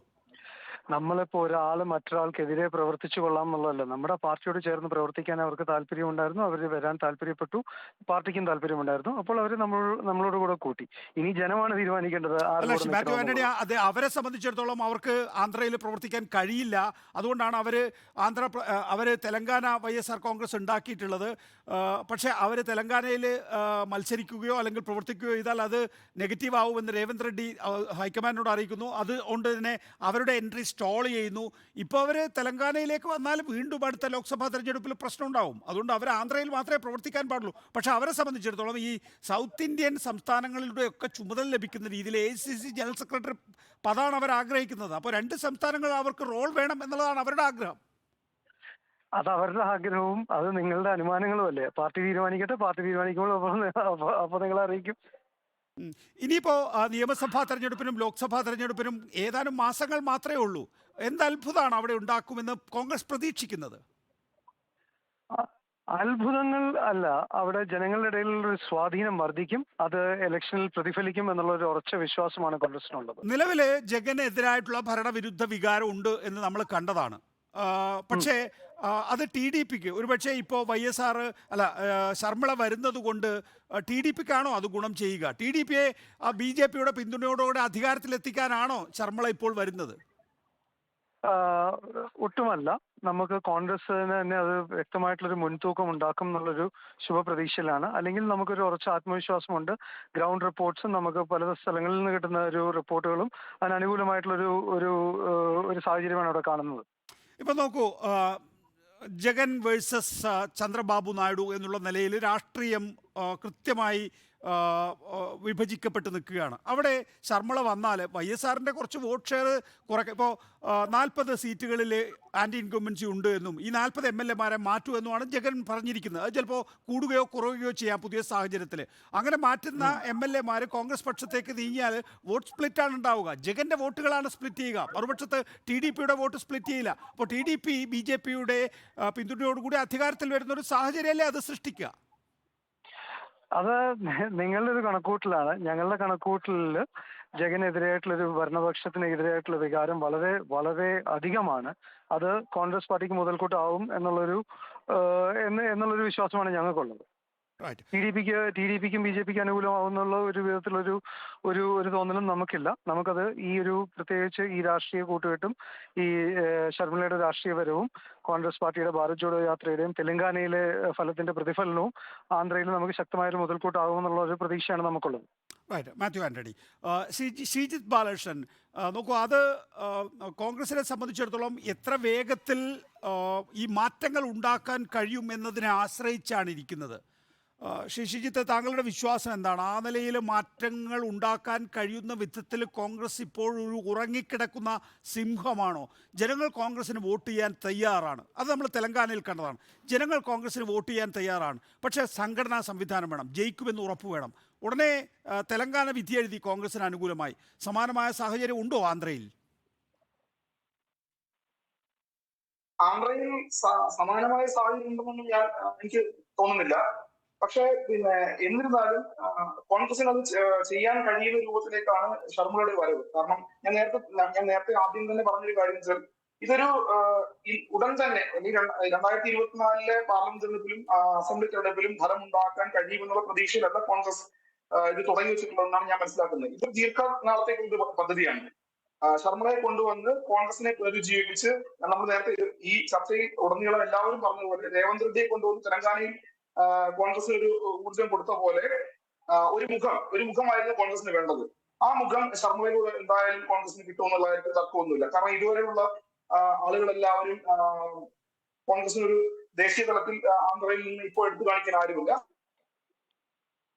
നമ്മളിപ്പോൾ ഒരാൾ മറ്റൊരാൾക്കെതിരെ പ്രവർത്തിച്ചു കൊള്ളാം എന്നുള്ളതല്ല. നമ്മുടെ പാർട്ടിയോട് ചേർന്ന് പ്രവർത്തിക്കാൻ അവർക്ക് താല്പര്യമുണ്ടായിരുന്നു, അവർ വരാൻ താല്പര്യപ്പെട്ടു, പാർട്ടിക്കും താല്പര്യമുണ്ടായിരുന്നു. അപ്പോൾ അവർ നമ്മളോട് കൂടെ കൂട്ടി. ഇനി ജനമാണ് തീരുമാനിക്കേണ്ടത്. മാത്യു ആന്റണി, അത് അവരെ സംബന്ധിച്ചിടത്തോളം അവർക്ക് ആന്ധ്രയിൽ പ്രവർത്തിക്കാൻ കഴിയില്ല. അതുകൊണ്ടാണ് അവര് തെലങ്കാന YSR കോൺഗ്രസ് ഉണ്ടാക്കിയിട്ടുള്ളത്. പക്ഷേ അവർ തെലങ്കാനയിൽ മത്സരിക്കുകയോ അല്ലെങ്കിൽ പ്രവർത്തിക്കുകയോ ചെയ്താൽ അത് നെഗറ്റീവ് ആവുമെന്ന് രേവന്ത് റെഡ്ഡി ഹൈക്കമാൻഡിനോട് അറിയിക്കുന്നു. അതുകൊണ്ട് തന്നെ അവരുടെ എൻട്രി സ്റ്റോൾ ചെയ്യുന്നു. ഇപ്പോൾ അവർ തെലങ്കാനയിലേക്ക് വന്നാൽ വീണ്ടും അടുത്ത ലോക്സഭാ തെരഞ്ഞെടുപ്പിൽ പ്രശ്നം ഉണ്ടാവും. അതുകൊണ്ട് അവർ ആന്ധ്രയിൽ മാത്രമേ പ്രവർത്തിക്കാൻ പാടുള്ളൂ. പക്ഷേ അവരെ സംബന്ധിച്ചിടത്തോളം ഈ സൗത്ത് ഇന്ത്യൻ സംസ്ഥാനങ്ങളിലൂടെയൊക്കെ ചുമതല ലഭിക്കുന്ന രീതിയിൽ ACC ജനറൽ സെക്രട്ടറി പദമാണ് അവർ ആഗ്രഹിക്കുന്നത്. അപ്പോൾ രണ്ട് സംസ്ഥാനങ്ങൾ അവർക്ക് റോൾ വേണം എന്നുള്ളതാണ് അവരുടെ ആഗ്രഹം. അത് അവരുടെ ആഗ്രഹവും അത് നിങ്ങളുടെ അനുമാനങ്ങളും അല്ലേ. പാർട്ടി തീരുമാനിക്കട്ടെ, പാർട്ടി തീരുമാനിക്കുമ്പോൾ അപ്പോൾ നിങ്ങളെ അറിയിക്കും. ഇനിയിപ്പോൾ നിയമസഭാ തെരഞ്ഞെടുപ്പിനും ലോക്സഭാ തെരഞ്ഞെടുപ്പിനും ഏതാനും മാസങ്ങൾ മാത്രമേ ഉള്ളൂ. എന്ത് അത്ഭുതമാണ് അവിടെ ഉണ്ടാക്കുമെന്ന് കോൺഗ്രസ് പ്രതീക്ഷിക്കുന്നത്? അത്ഭുതങ്ങൾ അല്ല, അവിടെ ജനങ്ങളുടെ ഇടയിലുള്ള ഒരു സ്വാധീനം വർദ്ധിക്കും, അത് ഇലക്ഷനിൽ പ്രതിഫലിക്കും എന്നുള്ള ഒരു ഉറച്ച വിശ്വാസമാണ് കോൺഗ്രസിനുള്ളത്. നിലവിൽ ജഗനെതിരായിട്ടുള്ള ഭരണവിരുദ്ധ വികാരം ഉണ്ട് എന്ന് നമ്മൾ കണ്ടതാണ്. പക്ഷേ അത് TDPക്ക് ഒരുപക്ഷെ ഇപ്പോൾ YSR ശർമിള വരുന്നത് കൊണ്ട് TDPക്കാണോ അത് ഗുണം ചെയ്യുക? TDPയെ BJPയുടെ പിന്തുണയോടുകൂടെ അധികാരത്തിലെത്തിക്കാനാണോ ശർമിള ഇപ്പോൾ വരുന്നത്? ഒട്ടുമല്ല. നമുക്ക് കോൺഗ്രസിന് തന്നെ അത് വ്യക്തമായിട്ടുള്ളൊരു മുൻതൂക്കം ഉണ്ടാക്കും എന്നുള്ളൊരു ശുഭപ്രതീക്ഷയിലാണ്. അല്ലെങ്കിൽ നമുക്കൊരു ഉറച്ച ആത്മവിശ്വാസമുണ്ട്. ഗ്രൗണ്ട് റിപ്പോർട്ട്സും നമുക്ക് പല സ്ഥലങ്ങളിൽ നിന്ന് കിട്ടുന്ന ഒരു റിപ്പോർട്ടുകളും അതിനനുകൂലമായിട്ടുള്ളൊരു ഒരു സാഹചര്യമാണ് അവിടെ കാണുന്നത്. ഇപ്പം നോക്കൂ, ജഗൻ വേഴ്സസ് ചന്ദ്രബാബു നായിഡു എന്നുള്ള നിലയിൽ രാഷ്ട്രീയം കൃത്യമായി വിഭജിക്കപ്പെട്ട് നിൽക്കുകയാണ്. അവിടെ ശർമിള വന്നാൽ YSRൻ്റെ കുറച്ച് വോട്ട് ഷെയർ ഇപ്പോൾ 40 സീറ്റുകളിൽ ആൻറ്റി ഇൻകംബൻസി ഉണ്ട് എന്നും ഈ 40 MLAമാരെ മാറ്റുമെന്നുമാണ് ജഗൻ പറഞ്ഞിരിക്കുന്നത്. അത് ചിലപ്പോൾ കൂടുകയോ കുറയുകയോ ചെയ്യാം പുതിയ സാഹചര്യത്തിൽ. അങ്ങനെ മാറ്റുന്ന MLAമാർ കോൺഗ്രസ് പക്ഷത്തേക്ക് നീങ്ങിയാൽ വോട്ട് സ്പ്ലിറ്റാണ് ഉണ്ടാവുക. ജഗൻ്റെ വോട്ടുകളാണ് സ്പ്ലിറ്റ് ചെയ്യുക, മറുപക്ഷത്ത് TDPയുടെ വോട്ട് സ്പ്ലിറ്റ് ചെയ്യില്ല. അപ്പോൾ TDP BJPയുടെ പിന്തുണയോടുകൂടി അധികാരത്തിൽ വരുന്നൊരു സാഹചര്യമല്ലേ അത് സൃഷ്ടിക്കുക? അത് നിങ്ങളുടെ ഒരു കണക്കൂട്ടലാണ്. ഞങ്ങളുടെ കണക്കൂട്ടലിൽ ജഗനെതിരായിട്ടുള്ളൊരു ഭരണപക്ഷത്തിനെതിരായിട്ടുള്ള വികാരം വളരെ വളരെ അധികമാണ്. അത് കോൺഗ്രസ് പാർട്ടിക്ക് മുതൽക്കൂട്ടാവും എന്നുള്ളൊരു വിശ്വാസമാണ് ഞങ്ങൾക്കുള്ളത്. TDPക്കും BJPക്കും അനുകൂലമാവുന്നുള്ള ഒരു വിധത്തിലൊരു ഒരു തോന്നലും നമുക്കില്ല. നമുക്കത് ഈ ഒരു പ്രത്യേകിച്ച് ഈ രാഷ്ട്രീയ കൂട്ടുകെട്ടും ഈ ശർമിളയുടെ രാഷ്ട്രീയ വരവും കോൺഗ്രസ് പാർട്ടിയുടെ ഭാരത് ജോഡോ യാത്രയുടെയും തെലങ്കാനയിലെ ഫലത്തിന്റെ പ്രതിഫലനവും ആന്ധ്രയിൽ നമുക്ക് ശക്തമായൊരു മുതൽക്കൂട്ടാകുമെന്നുള്ള ഒരു പ്രതീക്ഷയാണ് നമുക്കുള്ളത്. മാത്യു ആന്റണി, ശ്രീജിത്ത് ബാലകൃഷ്ണൻ, നോക്കൂ, അത് കോൺഗ്രസിനെ സംബന്ധിച്ചിടത്തോളം എത്ര വേഗത്തിൽ ഈ മാറ്റങ്ങൾ ഉണ്ടാക്കാൻ കഴിയും എന്നതിനെ ആശ്രയിച്ചാണ് ഇരിക്കുന്നത്. ശ്രീജിത്ത്, താങ്കളുടെ വിശ്വാസം എന്താണ്? ആ നിലയിൽ മാറ്റങ്ങൾ ഉണ്ടാക്കാൻ കഴിയുന്ന വിധത്തിൽ കോൺഗ്രസ് ഇപ്പോഴൊരു ഉറങ്ങിക്കിടക്കുന്ന സിംഹമാണോ? ജനങ്ങൾ കോൺഗ്രസിന് വോട്ട് ചെയ്യാൻ തയ്യാറാണ്. അത് നമ്മൾ തെലങ്കാനയിൽ കണ്ടതാണ്. ജനങ്ങൾ കോൺഗ്രസിന് വോട്ട് ചെയ്യാൻ തയ്യാറാണ്. പക്ഷേ സംഘടനാ സംവിധാനം വേണം, ജയിക്കുമെന്ന് ഉറപ്പ് വേണം. ഉടനെ തെലങ്കാന വിധിയെഴുതി കോൺഗ്രസിന് അനുകൂലമായി. സമാനമായ സാഹചര്യം ഉണ്ടോ ആന്ധ്രയിൽ? ആന്ധ്രയിൽ സമാനമായ സാഹചര്യം ഉണ്ടെന്നൊന്നും എനിക്ക് തോന്നുന്നില്ല. പക്ഷേ എന്നിരുന്നാലും കോൺഗ്രസിന് അത് ചെയ്യാൻ കഴിയുന്ന രൂപത്തിലേക്കാണ് ശർമിളയുടെ വരവ്. കാരണം ഞാൻ നേരത്തെ ആദ്യം തന്നെ പറഞ്ഞൊരു കാര്യം വെച്ചാൽ ഇതൊരു ഉടൻ തന്നെ 2024 പാർലമെന്റ് തെരഞ്ഞെടുപ്പിലും അസംബ്ലി തെരഞ്ഞെടുപ്പിലും ഫലമുണ്ടാക്കാൻ കഴിയുമെന്നുള്ള പ്രതീക്ഷയിലല്ല കോൺഗ്രസ് ഇത് തുടങ്ങി വെച്ചിട്ടുള്ളതെന്നാണ് ഞാൻ മനസ്സിലാക്കുന്നത്. ഇത് ദീർഘനാളത്തേക്കുള്ള പദ്ധതിയാണ്. ശർമിളയെ കൊണ്ടുവന്ന് കോൺഗ്രസിനെ പുനരുജ്ജീവിപ്പിച്ച്, നമ്മൾ നേരത്തെ ഈ ചർച്ചയിൽ ഉടനീളം എല്ലാവരും പറഞ്ഞതുപോലെ രേവന്ത് റെഡ്ഡിയെ കൊണ്ടുവന്ന് തെലങ്കാനയിൽ കോൺഗ്രസിന് ഒരു ഊർജം കൊടുത്ത പോലെ ഒരു മുഖമായിരുന്നു കോൺഗ്രസിന് വേണ്ടത്. ആ മുഖം ശർമ്മയിലൂടെ എന്തായാലും കോൺഗ്രസിന് കിട്ടുമെന്നുള്ള കാര്യത്തിൽ തർക്കമൊന്നുമില്ല. കാരണം ഇതുവരെയുള്ള ആളുകളെല്ലാവരും കോൺഗ്രസിനൊരു ദേശീയ തലത്തിൽ ആന്ധ്രയിൽ നിന്ന് ഇപ്പോൾ എടുത്തു കാണിക്കാൻ ആരുമില്ല.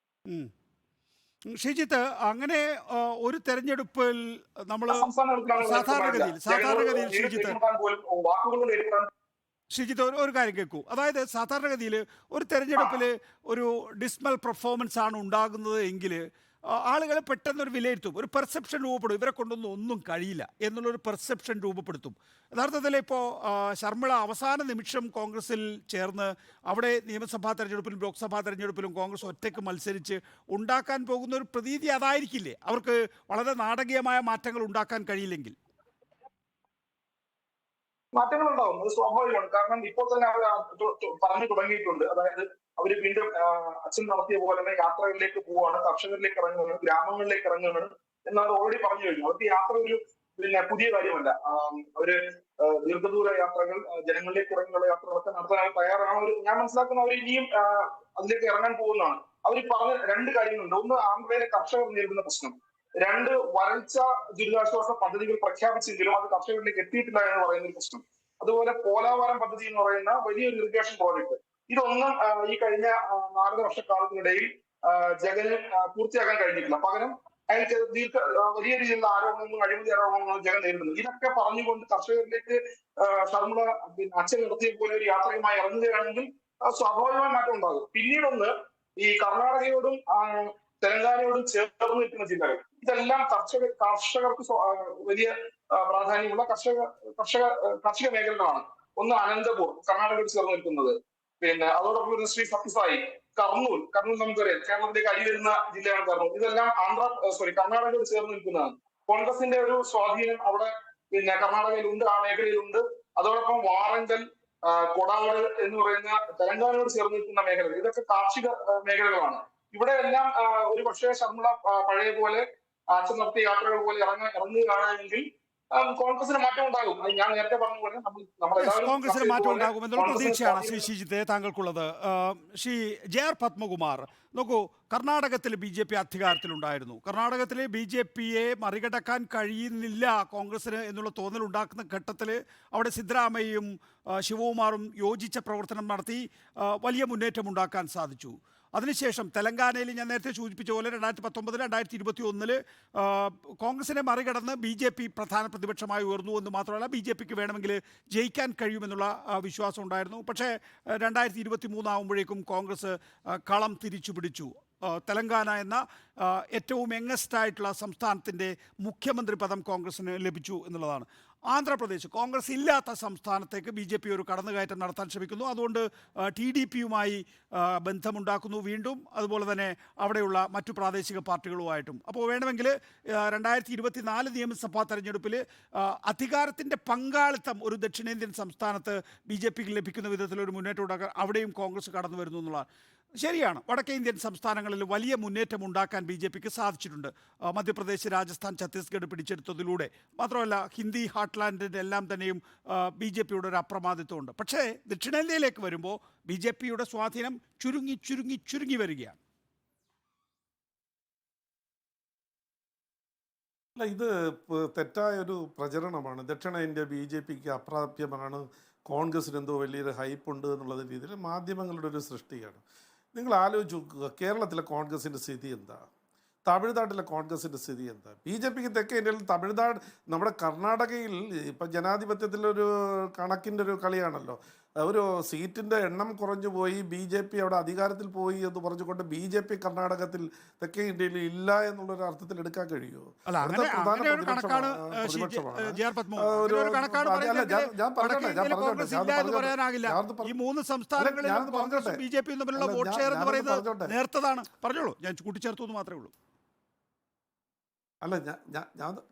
ഷിജിത്ത്, അങ്ങനെ ഒരു തെരഞ്ഞെടുപ്പിൽ നമ്മൾ സംസ്ഥാനങ്ങൾക്കാണ് സാധാരണഗതിയിൽ ഷിജിത്ത് പോലും വാക്കുകൾ ഏറ്റുപറയാൻ ഷിജിത്ത് ഒരു കാര്യം കേൾക്കൂ. അതായത് സാധാരണഗതിയിൽ ഒരു തെരഞ്ഞെടുപ്പിൽ ഒരു ഡിസ്മൽ പെർഫോമൻസ് ആണ് ഉണ്ടാകുന്നത് എങ്കിൽ ആളുകൾ പെട്ടെന്നൊരു വിലയിരുത്തും, ഒരു പെർസെപ്ഷൻ രൂപപ്പെടും, ഇവരെ കൊണ്ടൊന്നും ഒന്നും കഴിയില്ല എന്നുള്ളൊരു പെർസെപ്ഷൻ രൂപപ്പെടുത്തും. യഥാർത്ഥത്തിൽ ഇപ്പോൾ ശർമ്മിള അവസാന നിമിഷം കോൺഗ്രസിൽ ചേർന്ന് അവിടെ നിയമസഭാ തെരഞ്ഞെടുപ്പിലും ലോക്സഭാ തെരഞ്ഞെടുപ്പിലും കോൺഗ്രസ് ഒറ്റയ്ക്ക് മത്സരിച്ച് ഉണ്ടാക്കാൻ പോകുന്ന ഒരു പ്രതീതി അതായിരിക്കില്ലേ? അവർക്ക് വളരെ നാടകീയമായ മാറ്റങ്ങൾ ഉണ്ടാക്കാൻ കഴിയില്ലെങ്കിൽ മാറ്റങ്ങൾ ഉണ്ടാവും, അത് സ്വാഭാവികമാണ്. കാരണം ഇപ്പോൾ തന്നെ അവർ പറഞ്ഞു തുടങ്ങിയിട്ടുണ്ട്. അതായത് അവർ വീണ്ടും അച്ഛൻ നടത്തിയ പോലെ തന്നെ യാത്രകളിലേക്ക് പോവുകയാണ്, കർഷകരിലേക്ക് ഇറങ്ങുകയാണ്, ഗ്രാമങ്ങളിലേക്ക് ഇറങ്ങുകയാണ് എന്നാണ് ഓൾറെഡി പറഞ്ഞു കഴിഞ്ഞു. അവർക്ക് യാത്ര ഒരു പുതിയ കാര്യമല്ല. അവര് ദീർഘദൂര യാത്രകൾ, ജനങ്ങളിലേക്ക് ഇറങ്ങിയുള്ള യാത്രകളൊക്കെ നടത്താൻ അവർ തയ്യാറാണ്. ഞാൻ മനസ്സിലാക്കുന്ന അവർ ഇനിയും അതിലേക്ക് ഇറങ്ങാൻ പോകുന്നതാണ്. അവർ പറഞ്ഞ രണ്ട് കാര്യങ്ങളുണ്ട്. ഒന്ന്, ആന്ധ്രയിലെ കർഷകർ നേരിടുന്ന പ്രശ്നം. രണ്ട്, വരൾച്ച ദുരിതാശ്വാസ പദ്ധതികൾ പ്രഖ്യാപിച്ചെങ്കിലും അത് കർഷകരിലേക്ക് എത്തിയിട്ടില്ല എന്ന് പറയുന്ന ഒരു പ്രശ്നം. അതുപോലെ പോലാവരം പദ്ധതി എന്ന് പറയുന്ന വലിയൊരു ഇറിഗേഷൻ പ്രോജക്ട്, ഇതൊന്നും ഈ കഴിഞ്ഞ 4 വർഷക്കാലത്തിനിടയിൽ ജഗന് പൂർത്തിയാക്കാൻ കഴിഞ്ഞിട്ടില്ല. പകരം അയാൾക്ക് വലിയ രീതിയിലുള്ള ആരോപണങ്ങളും അഴിമതി ആരോപണങ്ങളും ജഗൻ നേരിടുന്നു. ഇതൊക്കെ പറഞ്ഞുകൊണ്ട് കർഷകരിലേക്ക് ശർമ്മിള അച്ഛൻ നടത്തിയ പോലെ ഒരു യാത്രയുമായി ഇറങ്ങുകയാണെങ്കിൽ സ്വാഭാവികമായ മാറ്റം ഉണ്ടാകും. പിന്നീടൊന്ന്, ഈ കർണാടകയോടും തെലങ്കാനയോടും ചേർന്ന് നിൽക്കുന്ന ജില്ലകൾ, ഇതെല്ലാം കർഷകർക്ക് വലിയ പ്രാധാന്യമുള്ള കാർഷിക മേഖലകളാണ്. ഒന്ന് അനന്തപൂർ, കർണാടകയോട് ചേർന്ന് നിൽക്കുന്നത്. പിന്നെ അതോടൊപ്പം ശ്രീ സത്യസായി, കർണൂൽ നമുക്കറിയാം, കേരളത്തിലേക്ക് അടി വരുന്ന ജില്ലയാണ് കർണൂൽ. ഇതെല്ലാം കർണാടകയോട് ചേർന്ന് നിൽക്കുന്നതാണ്. കോൺഗ്രസിന്റെ ഒരു സ്വാധീനം അവിടെ കർണാടകയിലുണ്ട്, ആ മേഖലയിലുണ്ട്. അതോടൊപ്പം വാറങ്കൽ, കൊടാട് എന്ന് പറയുന്ന തെലങ്കാനയോട് ചേർന്ന് നിൽക്കുന്ന മേഖലകൾ, ഇതൊക്കെ കാർഷിക മേഖലകളാണ്. ഇവിടെ എല്ലാം ഒരു പക്ഷേ ശർമ്മിള പഴയ പോലെ അച്ഛൻ നടത്തിയ യാത്രകൾ പോലെ ഇറങ്ങുകയാണെങ്കിൽ കോൺഗ്രസിന് മാറ്റം ഉണ്ടാകും. ഞാൻ നേരത്തെ പറഞ്ഞ പോലെ കോൺഗ്രസിന് മാറ്റം ഉണ്ടാകുമെന്നുള്ള പ്രതീക്ഷയാണ് ശ്രീ ഷിജിത്തെ താങ്കൾക്കുള്ളത്. ശ്രീ JR പത്മകുമാർ, നോക്കൂ, കർണാടകത്തിൽ BJP അധികാരത്തിലുണ്ടായിരുന്നു. കർണാടകത്തിൽ BJPയെ മറികടക്കാൻ കഴിയുന്നില്ല കോൺഗ്രസിന് എന്നുള്ള തോന്നലുണ്ടാക്കുന്ന ഘട്ടത്തിൽ അവിടെ സിദ്ധരാമയ്യയും ശിവകുമാറും യോജിച്ച പ്രവർത്തനം നടത്തി വലിയ മുന്നേറ്റം ഉണ്ടാക്കാൻ സാധിച്ചു. അതിനുശേഷം തെലങ്കാനയിൽ ഞാൻ നേരത്തെ സൂചിപ്പിച്ച പോലെ 2019, 2021 കോൺഗ്രസിനെ മറികടന്ന് BJP പ്രധാന പ്രതിപക്ഷമായി ഉയർന്നു എന്ന് മാത്രമല്ല BJPക്ക് വേണമെങ്കിൽ ജയിക്കാൻ കഴിയുമെന്നുള്ള വിശ്വാസം ഉണ്ടായിരുന്നു. പക്ഷേ 2023 ആകുമ്പോഴേക്കും കോൺഗ്രസ് കളം തിരിച്ചു പിടിച്ചു. തെലങ്കാന എന്ന ഏറ്റവും യങ്ങസ്റ്റ് ആയിട്ടുള്ള സംസ്ഥാനത്തിൻ്റെ മുഖ്യമന്ത്രി പദം കോൺഗ്രസിന് ലഭിച്ചു എന്നുള്ളതാണ്. ആന്ധ്രാപ്രദേശ്, കോൺഗ്രസ് ഇല്ലാത്ത സംസ്ഥാനത്തേക്ക് BJP ഒരു കടന്നുകയറ്റം നടത്താൻ ശ്രമിക്കുന്നു. അതുകൊണ്ട് TDPയുമായി ബന്ധമുണ്ടാക്കുന്നു വീണ്ടും, അതുപോലെ തന്നെ അവിടെയുള്ള മറ്റു പ്രാദേശിക പാർട്ടികളുമായിട്ടും. അപ്പോൾ വേണമെങ്കിൽ 2024 നിയമസഭാ തെരഞ്ഞെടുപ്പിൽ അധികാരത്തിൻ്റെ പങ്കാളിത്തം ഒരു ദക്ഷിണേന്ത്യൻ സംസ്ഥാനത്ത് BJPക്ക് ലഭിക്കുന്ന വിധത്തിലൊരു മുന്നേറ്റം ഉണ്ടാക്കാൻ അവിടെയും കോൺഗ്രസ് കടന്നു വരുന്നു എന്നുള്ളതാണ്. ശരിയാണ്, വടക്കേ ഇന്ത്യൻ സംസ്ഥാനങ്ങളിൽ വലിയ മുന്നേറ്റം ഉണ്ടാക്കാൻ BJPക്ക് സാധിച്ചിട്ടുണ്ട്. മധ്യപ്രദേശ്, രാജസ്ഥാൻ, ഛത്തീസ്ഗഡ് പിടിച്ചെടുത്തതിലൂടെ. മാത്രമല്ല ഹിന്ദി ഹാർട്ട്ലാൻഡിൻ്റെ എല്ലാം തന്നെയും BJPയുടെ ഒരു അപ്രമാദിത്വമുണ്ട്. പക്ഷേ ദക്ഷിണേന്ത്യയിലേക്ക് വരുമ്പോൾ BJPയുടെ സ്വാധീനം ചുരുങ്ങി വരികയാണ്. അല്ല, ഇത് തെറ്റായൊരു പ്രചരണമാണ്. ദക്ഷിണേന്ത്യ BJPക്ക് അപ്രാപ്യമാണ്, കോൺഗ്രസിന് എന്തോ വലിയൊരു ഹൈപ്പുണ്ട് എന്നുള്ള രീതിയിൽ മാധ്യമങ്ങളുടെ ഒരു സൃഷ്ടിയാണ്. നിങ്ങൾ ആലോചിച്ച് നോക്കുക, കേരളത്തിലെ കോൺഗ്രസിൻ്റെ സ്ഥിതി എന്താ, തമിഴ്നാട്ടിലെ കോൺഗ്രസിൻ്റെ സ്ഥിതി എന്താ? BJPക്ക് തെക്കേ ഇന്ത്യയിൽ തമിഴ്നാട്, നമ്മുടെ കർണാടകയിൽ ഇപ്പം ജനാധിപത്യത്തിലൊരു കണക്കിൻ്റെ ഒരു കളിയാണല്ലോ. ഒരു സീറ്റിൻ്റെ എണ്ണം കുറഞ്ഞു പോയി, BJP അവിടെ അധികാരത്തിൽ പോയി എന്ന് പറഞ്ഞുകൊണ്ട് BJP കർണാടകത്തിൽ തെക്കേ ഇന്ത്യയിൽ ഇല്ല എന്നുള്ളൊരു അർത്ഥത്തിൽ എടുക്കാൻ കഴിയുമോ? പറഞ്ഞോളൂ, ഞാൻ കൂട്ടിച്ചേർത്തു മാത്രമേ ഉള്ളൂ. അല്ല,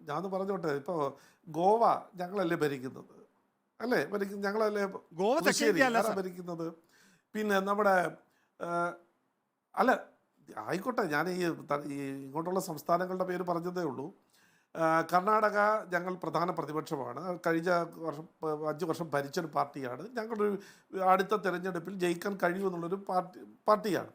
ഞാൻ പറഞ്ഞോട്ടെ. ഇപ്പോൾ ഗോവ ഞങ്ങളല്ലേ ഭരിക്കുന്നത്, അല്ലേ? ഞങ്ങളല്ലേ ഭരിക്കുന്നത്. പിന്നെ നമ്മുടെ അല്ല, ആയിക്കോട്ടെ, ഞാൻ ഈ ഇങ്ങോട്ടുള്ള സംസ്ഥാനങ്ങളുടെ പേര് പറഞ്ഞതേ ഉള്ളൂ. കർണാടക ഞങ്ങൾ പ്രധാന പ്രതിപക്ഷമാണ്. കഴിഞ്ഞ 5 വർഷം ഭരിച്ചൊരു പാർട്ടിയാണ്. ഞങ്ങളൊരു അടുത്ത തെരഞ്ഞെടുപ്പിൽ ജയിക്കാൻ കഴിയുമെന്നുള്ളൊരു പാർട്ടിയാണ്.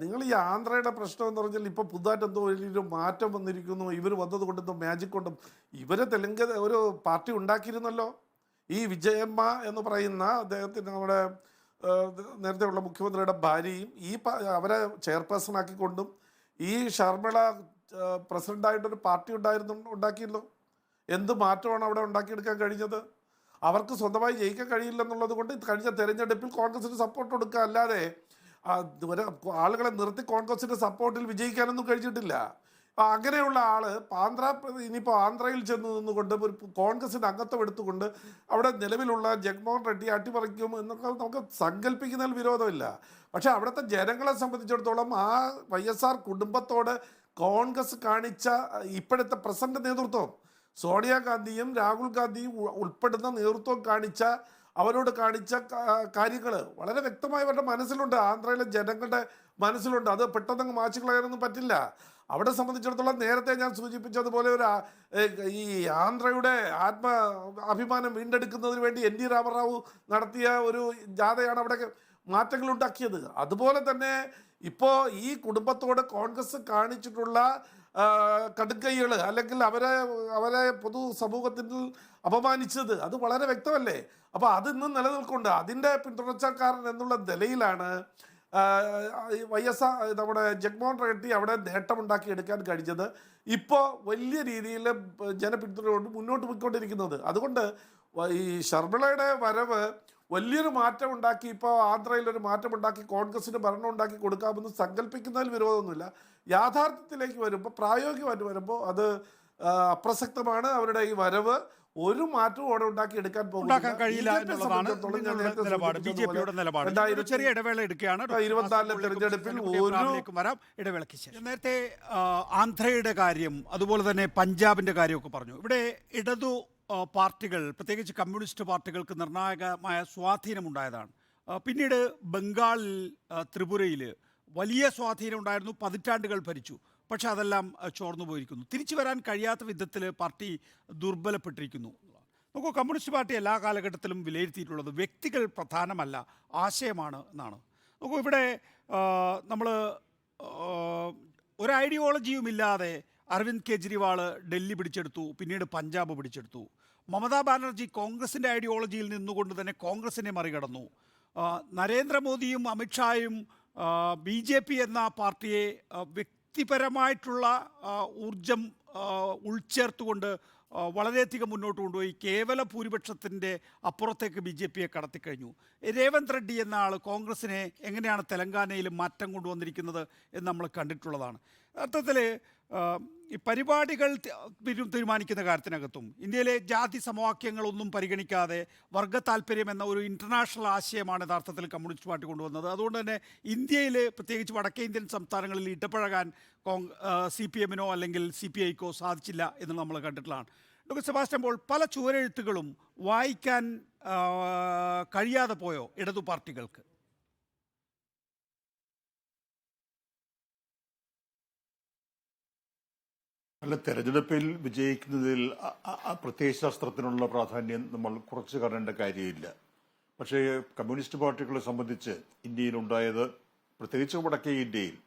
നിങ്ങൾ ഈ ആന്ധ്രയുടെ പ്രശ്നം എന്ന് പറഞ്ഞാൽ ഇപ്പോൾ പുതുതായിട്ട് എന്തോ വലിയൊരു മാറ്റം വന്നിരിക്കുന്നു, ഇവർ വന്നത് കൊണ്ട് എന്തോ മാജിക് കൊണ്ടും ഇവര് തെലുങ്ക് ഒരു പാർട്ടി ഉണ്ടാക്കിയിരുന്നല്ലോ. ഈ വിജയമ്മ എന്ന് പറയുന്ന അദ്ദേഹത്തിന് നമ്മുടെ നേരത്തെ ഉള്ള മുഖ്യമന്ത്രിയുടെ ഭാര്യയും അവരെ ചെയർപേഴ്സൺ ആക്കിക്കൊണ്ടും ഈ ശർമിള പ്രസിഡൻ്റായിട്ടൊരു പാർട്ടി ഉണ്ടാക്കിയല്ലോ. എന്ത് മാറ്റമാണ് അവിടെ ഉണ്ടാക്കിയെടുക്കാൻ കഴിഞ്ഞത്? അവർക്ക് സ്വന്തമായി ജയിക്കാൻ കഴിയില്ലെന്നുള്ളത് കൊണ്ട് കഴിഞ്ഞ തെരഞ്ഞെടുപ്പിൽ കോൺഗ്രസിന് സപ്പോർട്ട് കൊടുക്കുക അല്ലാതെ ആളുകളെ നിർത്തി കോൺഗ്രസിന്റെ സപ്പോർട്ടിൽ വിജയിക്കാനൊന്നും കഴിഞ്ഞിട്ടില്ല. അങ്ങനെയുള്ള ആള് ഇനിയിപ്പോൾ ആന്ധ്രയിൽ ചെന്ന് നിന്നുകൊണ്ട് ഒരു കോൺഗ്രസിന്റെ അംഗത്വം എടുത്തുകൊണ്ട് അവിടെ നിലവിലുള്ള ജഗ്മോഹൻ റെഡ്ഡി അട്ടിമറിക്കും എന്നൊക്കെ നമുക്ക് സങ്കല്പിക്കുന്നതിൽ വിരോധമില്ല. പക്ഷെ അവിടുത്തെ ജനങ്ങളെ സംബന്ധിച്ചിടത്തോളം ആ YSR കുടുംബത്തോട് കോൺഗ്രസ് കാണിച്ച ഇപ്പോഴത്തെ പ്രസന്റ് നേതൃത്വം, സോണിയാഗാന്ധിയും രാഹുൽ ഗാന്ധിയും ഉൾപ്പെടുന്ന നേതൃത്വം അവരോട് കാണിച്ച കാര്യങ്ങൾ വളരെ വ്യക്തമായി അവരുടെ മനസ്സിലുണ്ട്, ആന്ധ്രയിലെ ജനങ്ങളുടെ മനസ്സിലുണ്ട്. അത് പെട്ടെന്ന് മാച്ചു കളയാനൊന്നും പറ്റില്ല. അവിടെ സംബന്ധിച്ചിടത്തോളം നേരത്തെ ഞാൻ സൂചിപ്പിച്ചതുപോലെ ഈ ആന്ധ്രയുടെ അഭിമാനം വീണ്ടെടുക്കുന്നതിന് വേണ്ടി NT രാമറാവു നടത്തിയ ഒരു ജാഥയാണ് അവിടെ മാറ്റങ്ങൾ ഉണ്ടാക്കിയത്. അതുപോലെ തന്നെ ഇപ്പോൾ ഈ കുടുംബത്തോട് കോൺഗ്രസ് കാണിച്ചിട്ടുള്ള കടുക്കൈകൾ അല്ലെങ്കിൽ അവരെ പൊതു സമൂഹത്തിൽ അപമാനിച്ചത് അത് വളരെ വ്യക്തമല്ലേ. അപ്പോൾ അതിന്നും നിലനിൽക്കുന്നുണ്ട്. അതിൻ്റെ പിന്തുടർച്ചക്കാരൻ എന്നുള്ള നിലയിലാണ് നമ്മുടെ ജഗ്മോഹൻ റെഡ്ഡി അവിടെ നേട്ടമുണ്ടാക്കി എടുക്കാൻ കഴിഞ്ഞത്. ഇപ്പോൾ വലിയ രീതിയിൽ ജനപിന്തുണയോട് മുന്നോട്ട് പോയിക്കൊണ്ടിരിക്കുന്നത്. അതുകൊണ്ട് ഈ ശർമിളയുടെ വരവ് വലിയൊരു മാറ്റം ഉണ്ടാക്കി, ഇപ്പോൾ ആന്ധ്രയിലൊരു മാറ്റമുണ്ടാക്കി കോൺഗ്രസിന് ഭരണം ഉണ്ടാക്കി കൊടുക്കാമെന്ന് സങ്കല്പിക്കുന്നതിൽ വിരോധമൊന്നുമില്ല. യാഥാർത്ഥ്യത്തിലേക്ക് വരുമ്പോൾ, പ്രായോഗികമായിട്ട് വരുമ്പോൾ അത് അപ്രസക്തമാണ്. അവരുടെ ഈ വരവ് ഒരു മാറ്റവും അവിടെ ഉണ്ടാക്കാൻ കഴിയില്ല എന്നുള്ളതാണ് നിലപാട്, BJPയുടെ നിലപാട്. ചെറിയ ഇടവേള എടുക്കുകയാണ്. 24 തെരഞ്ഞെടുപ്പിൽ വരാം, ഇടവേളയ്ക്ക് ശേഷം. നേരത്തെ ആന്ധ്രയുടെ കാര്യം അതുപോലെ തന്നെ പഞ്ചാബിന്റെ കാര്യമൊക്കെ പറഞ്ഞു. ഇവിടെ ഇടതു പാർട്ടികൾ, പ്രത്യേകിച്ച് കമ്മ്യൂണിസ്റ്റ് പാർട്ടികൾക്ക് നിർണായകമായ സ്വാധീനമുണ്ടായതാണ്. പിന്നീട് ബംഗാളിൽ, ത്രിപുരയിൽ വലിയ സ്വാധീനം ഉണ്ടായിരുന്നു, പതിറ്റാണ്ടുകൾ ഭരിച്ചു. പക്ഷെ അതെല്ലാം ചോർന്നു പോയിരിക്കുന്നു. തിരിച്ചു വരാൻ കഴിയാത്ത വിധത്തിൽ പാർട്ടി ദുർബലപ്പെട്ടിരിക്കുന്നു. നോക്കൂ, കമ്മ്യൂണിസ്റ്റ് പാർട്ടി എല്ലാ കാലഘട്ടത്തിലും വിലയിരുത്തിയിട്ടുള്ളത് വ്യക്തികൾ പ്രധാനമല്ല, ആശയമാണ് എന്നാണ്. നോക്കൂ, ഇവിടെ നമ്മൾ ഒരു ഐഡിയോളജിയും ഇല്ലാതെ അരവിന്ദ് കെജ്രിവാൾ ഡൽഹി പിടിച്ചെടുത്തു, പിന്നീട് പഞ്ചാബ് പിടിച്ചെടുത്തു. മമതാ ബാനർജി കോൺഗ്രസിൻ്റെ ഐഡിയോളജിയിൽ നിന്നുകൊണ്ട് തന്നെ കോൺഗ്രസിനെ മറികടന്നു. നരേന്ദ്രമോദിയും അമിത്ഷായും BJP എന്ന പാർട്ടിയെ വ്യക്തിപരമായിട്ടുള്ള ഊർജം ഉൾച്ചേർത്തുകൊണ്ട് വളരെയധികം മുന്നോട്ട് കൊണ്ടുപോയി കേവല ഭൂരിപക്ഷത്തിൻ്റെ അപ്പുറത്തേക്ക് BJPയെ കടത്തിക്കഴിഞ്ഞു. രേവന്ത് റെഡ്ഡി എന്ന ആൾ കോൺഗ്രസിനെ എങ്ങനെയാണ് തെലങ്കാനയിൽ മാറ്റം കൊണ്ടുവന്നിരിക്കുന്നത് എന്ന് നമ്മൾ കണ്ടിട്ടുള്ളതാണ്. അർത്ഥത്തിൽ ഈ പരിപാടികൾ തീരുമാനിക്കുന്ന കാര്യത്തിനകത്തും ഇന്ത്യയിലെ ജാതി സമവാക്യങ്ങളൊന്നും പരിഗണിക്കാതെ വർഗ താല്പര്യം എന്ന ഒരു ഇൻ്റർനാഷണൽ ആശയമാണ് യഥാർത്ഥത്തിൽ കമ്മ്യൂണിസ്റ്റ് പാർട്ടി കൊണ്ടുവന്നത്. അതുകൊണ്ട് തന്നെ ഇന്ത്യയിൽ, പ്രത്യേകിച്ച് വടക്കേ ഇന്ത്യൻ സംസ്ഥാനങ്ങളിൽ ഇടപഴകാൻ CPM-നോ അല്ലെങ്കിൽ CPI-ക്കോ സാധിച്ചില്ല എന്ന് നമ്മൾ കണ്ടിട്ടുള്ളതാണ്. ഡോക്ടർ സെബാസ്റ്റ്യൻ പോൾ, പല ചുവരെഴുത്തുകളും വായിക്കാൻ കഴിയാതെ പോയോ ഇടതു പാർട്ടികൾക്ക്? അല്ല, തെരഞ്ഞെടുപ്പിൽ വിജയിക്കുന്നതിൽ പ്രത്യയശാസ്ത്രത്തിനുള്ള പ്രാധാന്യം നമ്മൾ കുറച്ച് കാണേണ്ട കാര്യമില്ല. പക്ഷേ കമ്മ്യൂണിസ്റ്റ് പാർട്ടികളെ സംബന്ധിച്ച് ഇന്ത്യയിലുണ്ടായത്, പ്രത്യേകിച്ച് വടക്കേ ഇന്ത്യയിൽ,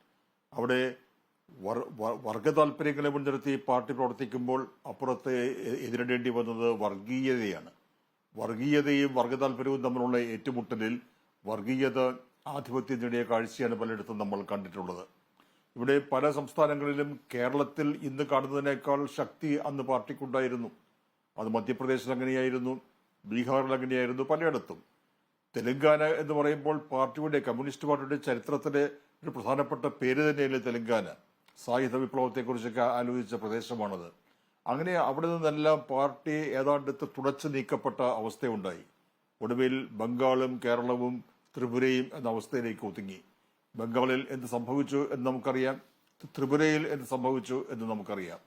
അവിടെ വർഗ താല്പര്യങ്ങളെ മുൻനിർത്തി പാർട്ടി പ്രവർത്തിക്കുമ്പോൾ അപ്പുറത്ത് എതിരിടേണ്ടി വന്നത് വർഗീയതയാണ്. വർഗീയതയും വർഗ താല്പര്യവും തമ്മിലുള്ള ഏറ്റുമുട്ടലിൽ വർഗീയത ആധിപത്യം നേടിയ കാഴ്ചയാണ് പലയിടത്തും നമ്മൾ കണ്ടിട്ടുള്ളത്. ഇവിടെ പല സംസ്ഥാനങ്ങളിലും കേരളത്തിൽ ഇന്ന് കാണുന്നതിനേക്കാൾ ശക്തി അന്ന് പാർട്ടിക്കുണ്ടായിരുന്നു. അത് മധ്യപ്രദേശിൽ അങ്ങനെയായിരുന്നു, ബീഹാറിൽ അങ്ങനെയായിരുന്നു, പലയിടത്തും. തെലങ്കാന എന്ന് പറയുമ്പോൾ കമ്മ്യൂണിസ്റ്റ് പാർട്ടിയുടെ ചരിത്രത്തിലെ ഒരു പ്രധാനപ്പെട്ട പേര് തന്നെയല്ലേ തെലങ്കാന. സായുധ വിപ്ലവത്തെക്കുറിച്ചൊക്കെ ആലോചിച്ച പ്രദേശമാണത്. അങ്ങനെ അവിടെ നിന്നെല്ലാം പാർട്ടി ഏതാണ്ട് തുടച്ചു നീക്കപ്പെട്ട അവസ്ഥയുണ്ടായി. ഒടുവിൽ ബംഗാളും കേരളവും ത്രിപുരയും എന്ന അവസ്ഥയിലേക്ക് ഒതുങ്ങി. ബംഗാളിൽ എന്ത് സംഭവിച്ചു എന്ന് നമുക്കറിയാം, ത്രിപുരയിൽ എന്ത് സംഭവിച്ചു എന്ന് നമുക്കറിയാം.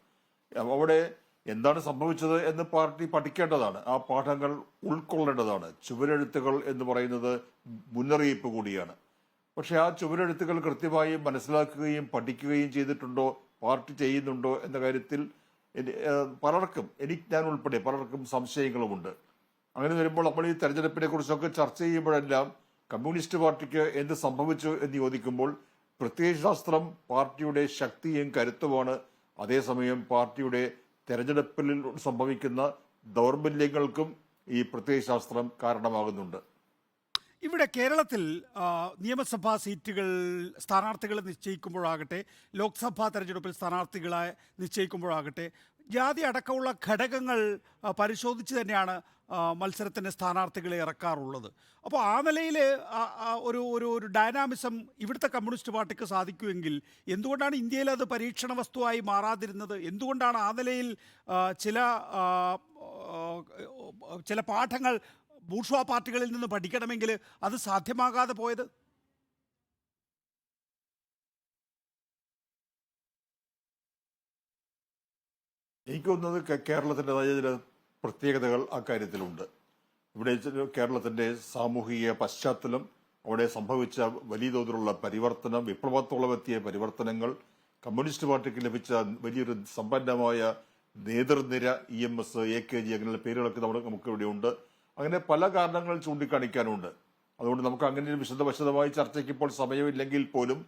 അവിടെ എന്താണ് സംഭവിച്ചത് എന്ന് പാർട്ടി പഠിക്കേണ്ടതാണ്, ആ പാഠങ്ങൾ ഉൾക്കൊള്ളേണ്ടതാണ്. ചുവരെഴുത്തുകൾ എന്ന് പറയുന്നത് മുന്നറിയിപ്പ് കൂടിയാണ്. പക്ഷെ ആ ചുവരെഴുത്തുകൾ കൃത്യമായി മനസ്സിലാക്കുകയും പഠിക്കുകയും ചെയ്തിട്ടുണ്ടോ, പാർട്ടി ചെയ്യുന്നുണ്ടോ എന്ന കാര്യത്തിൽ പലർക്കും, ഞാൻ ഉൾപ്പെടെ പലർക്കും സംശയങ്ങളുമുണ്ട്. അങ്ങനെ വരുമ്പോൾ നമ്മൾ ഈ തെരഞ്ഞെടുപ്പിനെ കുറിച്ചൊക്കെ ചർച്ച ചെയ്യുമ്പോഴെല്ലാം കമ്മ്യൂണിസ്റ്റ് പാർട്ടിക്ക് എന്ത് സംഭവിച്ചു എന്ന് ചോദിക്കുമ്പോൾ പ്രത്യയശാസ്ത്രം പാർട്ടിയുടെ ശക്തിയും കരുത്തുമാണ്. അതേസമയം പാർട്ടിയുടെ തെരഞ്ഞെടുപ്പിൽ സംഭവിക്കുന്ന ദൗർബല്യങ്ങൾക്കും ഈ പ്രത്യയശാസ്ത്രം കാരണമാകുന്നുണ്ട്. ഇവിടെ കേരളത്തിൽ നിയമസഭാ സീറ്റുകൾ സ്ഥാനാർത്ഥികളെ നിശ്ചയിക്കുമ്പോഴാകട്ടെ, ലോക്സഭാ തെരഞ്ഞെടുപ്പിൽ സ്ഥാനാർത്ഥികളെ നിശ്ചയിക്കുമ്പോഴാകട്ടെ, ജാതി അടക്കമുള്ള ഘടകങ്ങൾ പരിശോധിച്ച് തന്നെയാണ് മത്സരത്തിന് സ്ഥാനാർത്ഥികളെ ഇറക്കാറുള്ളത്. അപ്പോൾ ആ നിലയിൽ ഒരു ഒരു ഒരു ഡൈനാമിസം ഇവിടുത്തെ കമ്മ്യൂണിസ്റ്റ് പാർട്ടിക്ക് സാധിക്കുമെങ്കിൽ എന്തുകൊണ്ടാണ് ഇന്ത്യയിൽ അത് പരീക്ഷണ വസ്തുവായി മാറാതിരുന്നത്? എന്തുകൊണ്ടാണ് ആ നിലയിൽ ചില പാഠങ്ങൾ ബൂർഷ്വാ പാർട്ടികളിൽ നിന്ന് പഠിക്കണമെങ്കിൽ അത് സാധ്യമാകാതെ പോയത്? എനിക്ക് തോന്നുന്നത് കേരളത്തിൻ്റെതായ ചില പ്രത്യേകതകൾ അക്കാര്യത്തിലുണ്ട്. ഇവിടെ കേരളത്തിൻ്റെ സാമൂഹിക പശ്ചാത്തലം, അവിടെ സംഭവിച്ച വലിയ തോതിലുള്ള പരിവർത്തനം, വിപ്ലവത്തോളമെത്തിയ പരിവർത്തനങ്ങൾ, കമ്മ്യൂണിസ്റ്റ് പാർട്ടിക്ക് ലഭിച്ച വലിയൊരു സമ്പന്നമായ നേതൃനിര, EMS, AKG അങ്ങനെയുള്ള പേരുകളൊക്കെ നമുക്ക് ഇവിടെ ഉണ്ട്. അങ്ങനെ പല കാരണങ്ങൾ ചൂണ്ടിക്കാണിക്കാനുണ്ട്. അതുകൊണ്ട് നമുക്ക് അങ്ങനെ വിശദമായി ചർച്ചയ്ക്ക് ഇപ്പോൾ സമയമില്ലെങ്കിൽ പോലും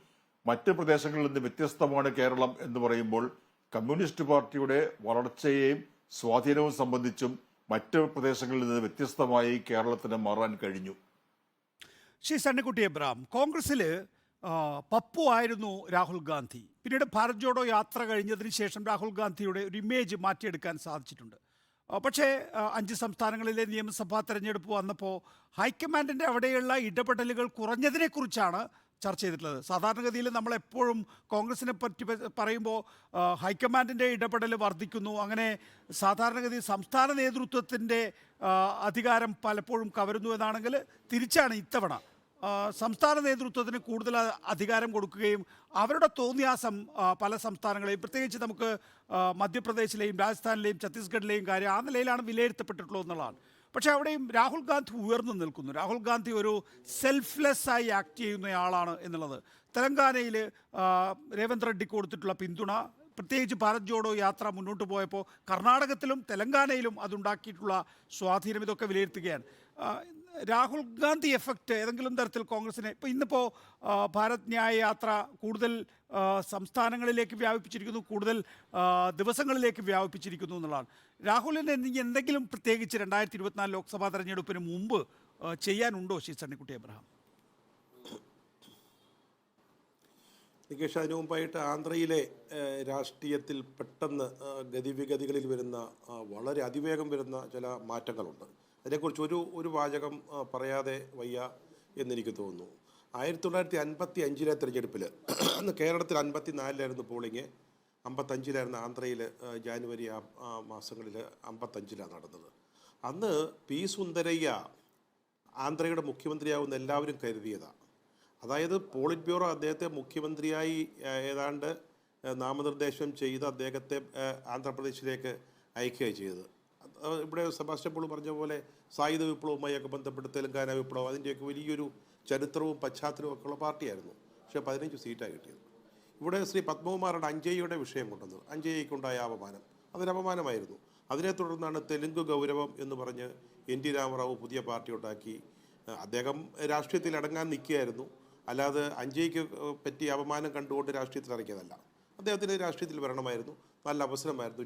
മറ്റ് പ്രദേശങ്ങളിൽ നിന്ന് വ്യത്യസ്തമാണ് കേരളം എന്ന് പറയുമ്പോൾ കമ്മ്യൂണിസ്റ്റ് പാർട്ടിയുടെ വളർച്ചയെയും സ്വാധീനവും സംബന്ധിച്ചും മറ്റ് പ്രദേശങ്ങളിൽ നിന്ന് വ്യത്യസ്തമായി കേരളത്തിന് മാറാൻ കഴിഞ്ഞു. ശ്രീ സണ്ണിക്കുട്ടി എബ്രഹാം, കോൺഗ്രസ്സിൽ പപ്പു ആയിരുന്നു രാഹുൽ ഗാന്ധി. പിന്നീട് ഭാരത് ജോഡോ യാത്ര കഴിഞ്ഞതിന് ശേഷം രാഹുൽ ഗാന്ധിയുടെ ഒരു ഇമേജ് മാറ്റിയെടുക്കാൻ സാധിച്ചിട്ടുണ്ട്. പക്ഷേ 5 സംസ്ഥാനങ്ങളിലെ നിയമസഭാ തെരഞ്ഞെടുപ്പ് വന്നപ്പോൾ ഹൈക്കമാൻഡിൻ്റെ അവിടെയുള്ള ഇടപെടലുകൾ കുറഞ്ഞതിനെക്കുറിച്ചാണ് ചർച്ച ചെയ്തിട്ടുള്ളത്. സാധാരണഗതിയിൽ നമ്മളെപ്പോഴും കോൺഗ്രസിനെ പറ്റി പറയുമ്പോൾ ഹൈക്കമാൻഡിൻ്റെ ഇടപെടൽ വർദ്ധിക്കുന്നു, അങ്ങനെ സാധാരണഗതിയിൽ സംസ്ഥാന നേതൃത്വത്തിൻ്റെ അധികാരം പലപ്പോഴും കവരുന്നു എന്നാണെങ്കിൽ തിരിച്ചാണ് ഇത്തവണ സംസ്ഥാന നേതൃത്വത്തിന് കൂടുതൽ അധികാരം കൊടുക്കുകയും അവരുടെ തോന്നിയാസം പല സംസ്ഥാനങ്ങളെയും, പ്രത്യേകിച്ച് നമുക്ക് മധ്യപ്രദേശിലെയും രാജസ്ഥാനിലെയും ഛത്തീസ്ഗഡിലെയും കാര്യം ആ നിലയിലാണ് വിലയിരുത്തപ്പെട്ടിട്ടുള്ളത് എന്നുള്ളതാണ്. പക്ഷേ അവിടെയും രാഹുൽ ഗാന്ധി ഉയർന്നു നിൽക്കുന്നു. രാഹുൽ ഗാന്ധി ഒരു സെൽഫ്ലെസ്സായി ആക്ട് ചെയ്യുന്നയാളാണ് എന്നുള്ളത്. തെലങ്കാനയിൽ രേവന്ത് റെഡ്ഡിക്ക് കൊടുത്തിട്ടുള്ള പിന്തുണ, പ്രത്യേകിച്ച് ഭാരത് ജോഡോ യാത്ര മുന്നോട്ട് പോയപ്പോൾ കർണാടകത്തിലും തെലങ്കാനയിലും അതുണ്ടാക്കിയിട്ടുള്ള സ്വാധീനം, ഇതൊക്കെ വിലയിരുത്തുകയാണ്. രാഹുൽ ഗാന്ധി എഫക്റ്റ് ഏതെങ്കിലും തരത്തിൽ കോൺഗ്രസിനെ ഇന്നിപ്പോൾ ഭാരത് ന്യായ യാത്ര കൂടുതൽ സംസ്ഥാനങ്ങളിലേക്ക് വ്യാപിപ്പിച്ചിരിക്കുന്നു, കൂടുതൽ ദിവസങ്ങളിലേക്ക് വ്യാപിപ്പിച്ചിരിക്കുന്നു എന്നുള്ളതാണ്. രാഹുലിന് എന്തെങ്കിലും പ്രത്യേകിച്ച് 2024 ലോക്സഭാ തെരഞ്ഞെടുപ്പിന് മുമ്പ് ചെയ്യാനുണ്ടോ ശ്രീ സണ്ണിക്കുട്ടി എബ്രഹാം? നികേഷ്, അതിനു മുമ്പായിട്ട് ആന്ധ്രയിലെ രാഷ്ട്രീയത്തിൽ പെട്ടെന്ന് ഗതിവിഗതികളിൽ വരുന്ന വളരെ അതിവേഗം വരുന്ന ചില മാറ്റങ്ങളുണ്ട്. അതിനെക്കുറിച്ച് ഒരു വാചകം പറയാതെ വയ്യ എന്നെനിക്ക് തോന്നുന്നു. 1955 തെരഞ്ഞെടുപ്പിൽ അന്ന് കേരളത്തിൽ 54 പോളിങ്, 55 ആന്ധ്രയിൽ ജാനുവരി ആ മാസങ്ങളിൽ 55 നടന്നത്. അന്ന് പി സുന്ദരയ്യ ആന്ധ്രയുടെ മുഖ്യമന്ത്രിയാവുന്ന എല്ലാവരും കരുതിയതാണ്. അതായത് പോളിറ്റ് ബ്യൂറോ അദ്ദേഹത്തെ മുഖ്യമന്ത്രിയായി ഏതാണ്ട് നാമനിർദ്ദേശം ചെയ്ത് അദ്ദേഹത്തെ ആന്ധ്രാപ്രദേശിലേക്ക് അയക്കുകയാണ് ചെയ്തത്. ഇവിടെ സെബാസ്റ്റ്യൻ പോൾ പറഞ്ഞ പോലെ സായുധ വിപ്ലവവുമായൊക്കെ ബന്ധപ്പെട്ട് തെലങ്കാന വിപ്ലവം, അതിൻ്റെയൊക്കെ വലിയൊരു ചരിത്രവും പശ്ചാത്തലവും ഒക്കെ ഉള്ള പാർട്ടിയായിരുന്നു. പക്ഷേ 15 സീറ്റാണ് കിട്ടിയത്. ഇവിടെ ശ്രീ പത്മകുമാറാണ് അഞ്ജയ്യയുടെ വിഷയം കൊണ്ടുവന്നത്. അഞ്ജയ്യയ്ക്കുണ്ടായ അപമാനം, അതൊരു അപമാനമായിരുന്നു. അതിനെ തുടർന്നാണ് തെലുങ്ക് ഗൗരവം എന്ന് പറഞ്ഞ് NT രാമറാവു പുതിയ പാർട്ടി ഉണ്ടാക്കി. അദ്ദേഹം രാഷ്ട്രീയത്തിൽ അടങ്ങാൻ നിൽക്കുകയായിരുന്നു, അല്ലാതെ അഞ്ജയ്ക്ക് പറ്റിയ അപമാനം കണ്ടുകൊണ്ട് രാഷ്ട്രീയത്തിൽ ഇറങ്ങിയതല്ല. അദ്ദേഹത്തിന് രാഷ്ട്രീയത്തിൽ വരണമായിരുന്നു, നല്ല അവസരമായിരുന്നു,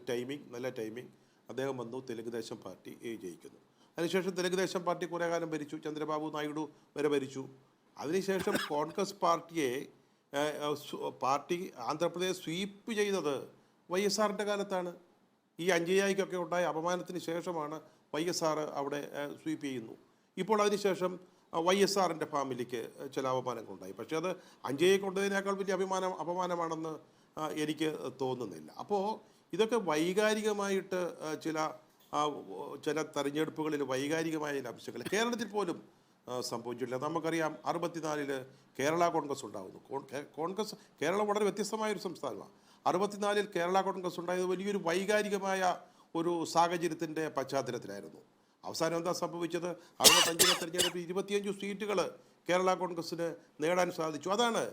നല്ല ടൈമിംഗ്. അദ്ദേഹം വന്നു, തെലുങ്ക് ദേശം പാർട്ടി ജയിക്കുന്നു. അതിനുശേഷം തെലുങ്ക് ദേശം പാർട്ടി കുറേ കാലം ഭരിച്ചു, ചന്ദ്രബാബു നായിഡു വരെ ഭരിച്ചു. അതിനുശേഷം കോൺഗ്രസ് പാർട്ടി ആന്ധ്രാപ്രദേശ് സ്വീപ്പ് ചെയ്തത് YSRൻ്റെ കാലത്താണ്. ഈ അഞ്ജയ്യയ്ക്കൊക്കെ ഉണ്ടായ അപമാനത്തിന് ശേഷമാണ് YSR അവിടെ സ്വീപ്പ് ചെയ്യുന്നു. ഇപ്പോൾ അതിനുശേഷം YSRൻ്റെ ഫാമിലിക്ക് ചില അപമാനങ്ങളുണ്ടായി. പക്ഷേ അത് അഞ്ജയ്യെ കൊണ്ടതിനേക്കാൾ വലിയ അപമാനമാണെന്ന് എനിക്ക് തോന്നുന്നില്ല. അപ്പോൾ ഇതൊക്കെ വൈകാരികമായിട്ട് ചില തെരഞ്ഞെടുപ്പുകളിൽ വൈകാരികമായ ചില അംശങ്ങൾ കേരളത്തിൽ പോലും സംഭവിച്ചിട്ടില്ല. നമുക്കറിയാം 64 കേരള കോൺഗ്രസ് ഉണ്ടാകുന്നു. കേരളം വളരെ വ്യത്യസ്തമായൊരു സംസ്ഥാനമാണ്. 64 കേരള കോൺഗ്രസ് ഉണ്ടായത് വലിയൊരു വൈകാരികമായ ഒരു സാഹചര്യത്തിൻ്റെ പശ്ചാത്തലത്തിലായിരുന്നു. അവസാനം എന്താ സംഭവിച്ചത്? 65 തെരഞ്ഞെടുപ്പിൽ 25 സീറ്റുകൾ കേരള കോൺഗ്രസ്സിന് നേടാൻ സാധിച്ചു. അതാണ്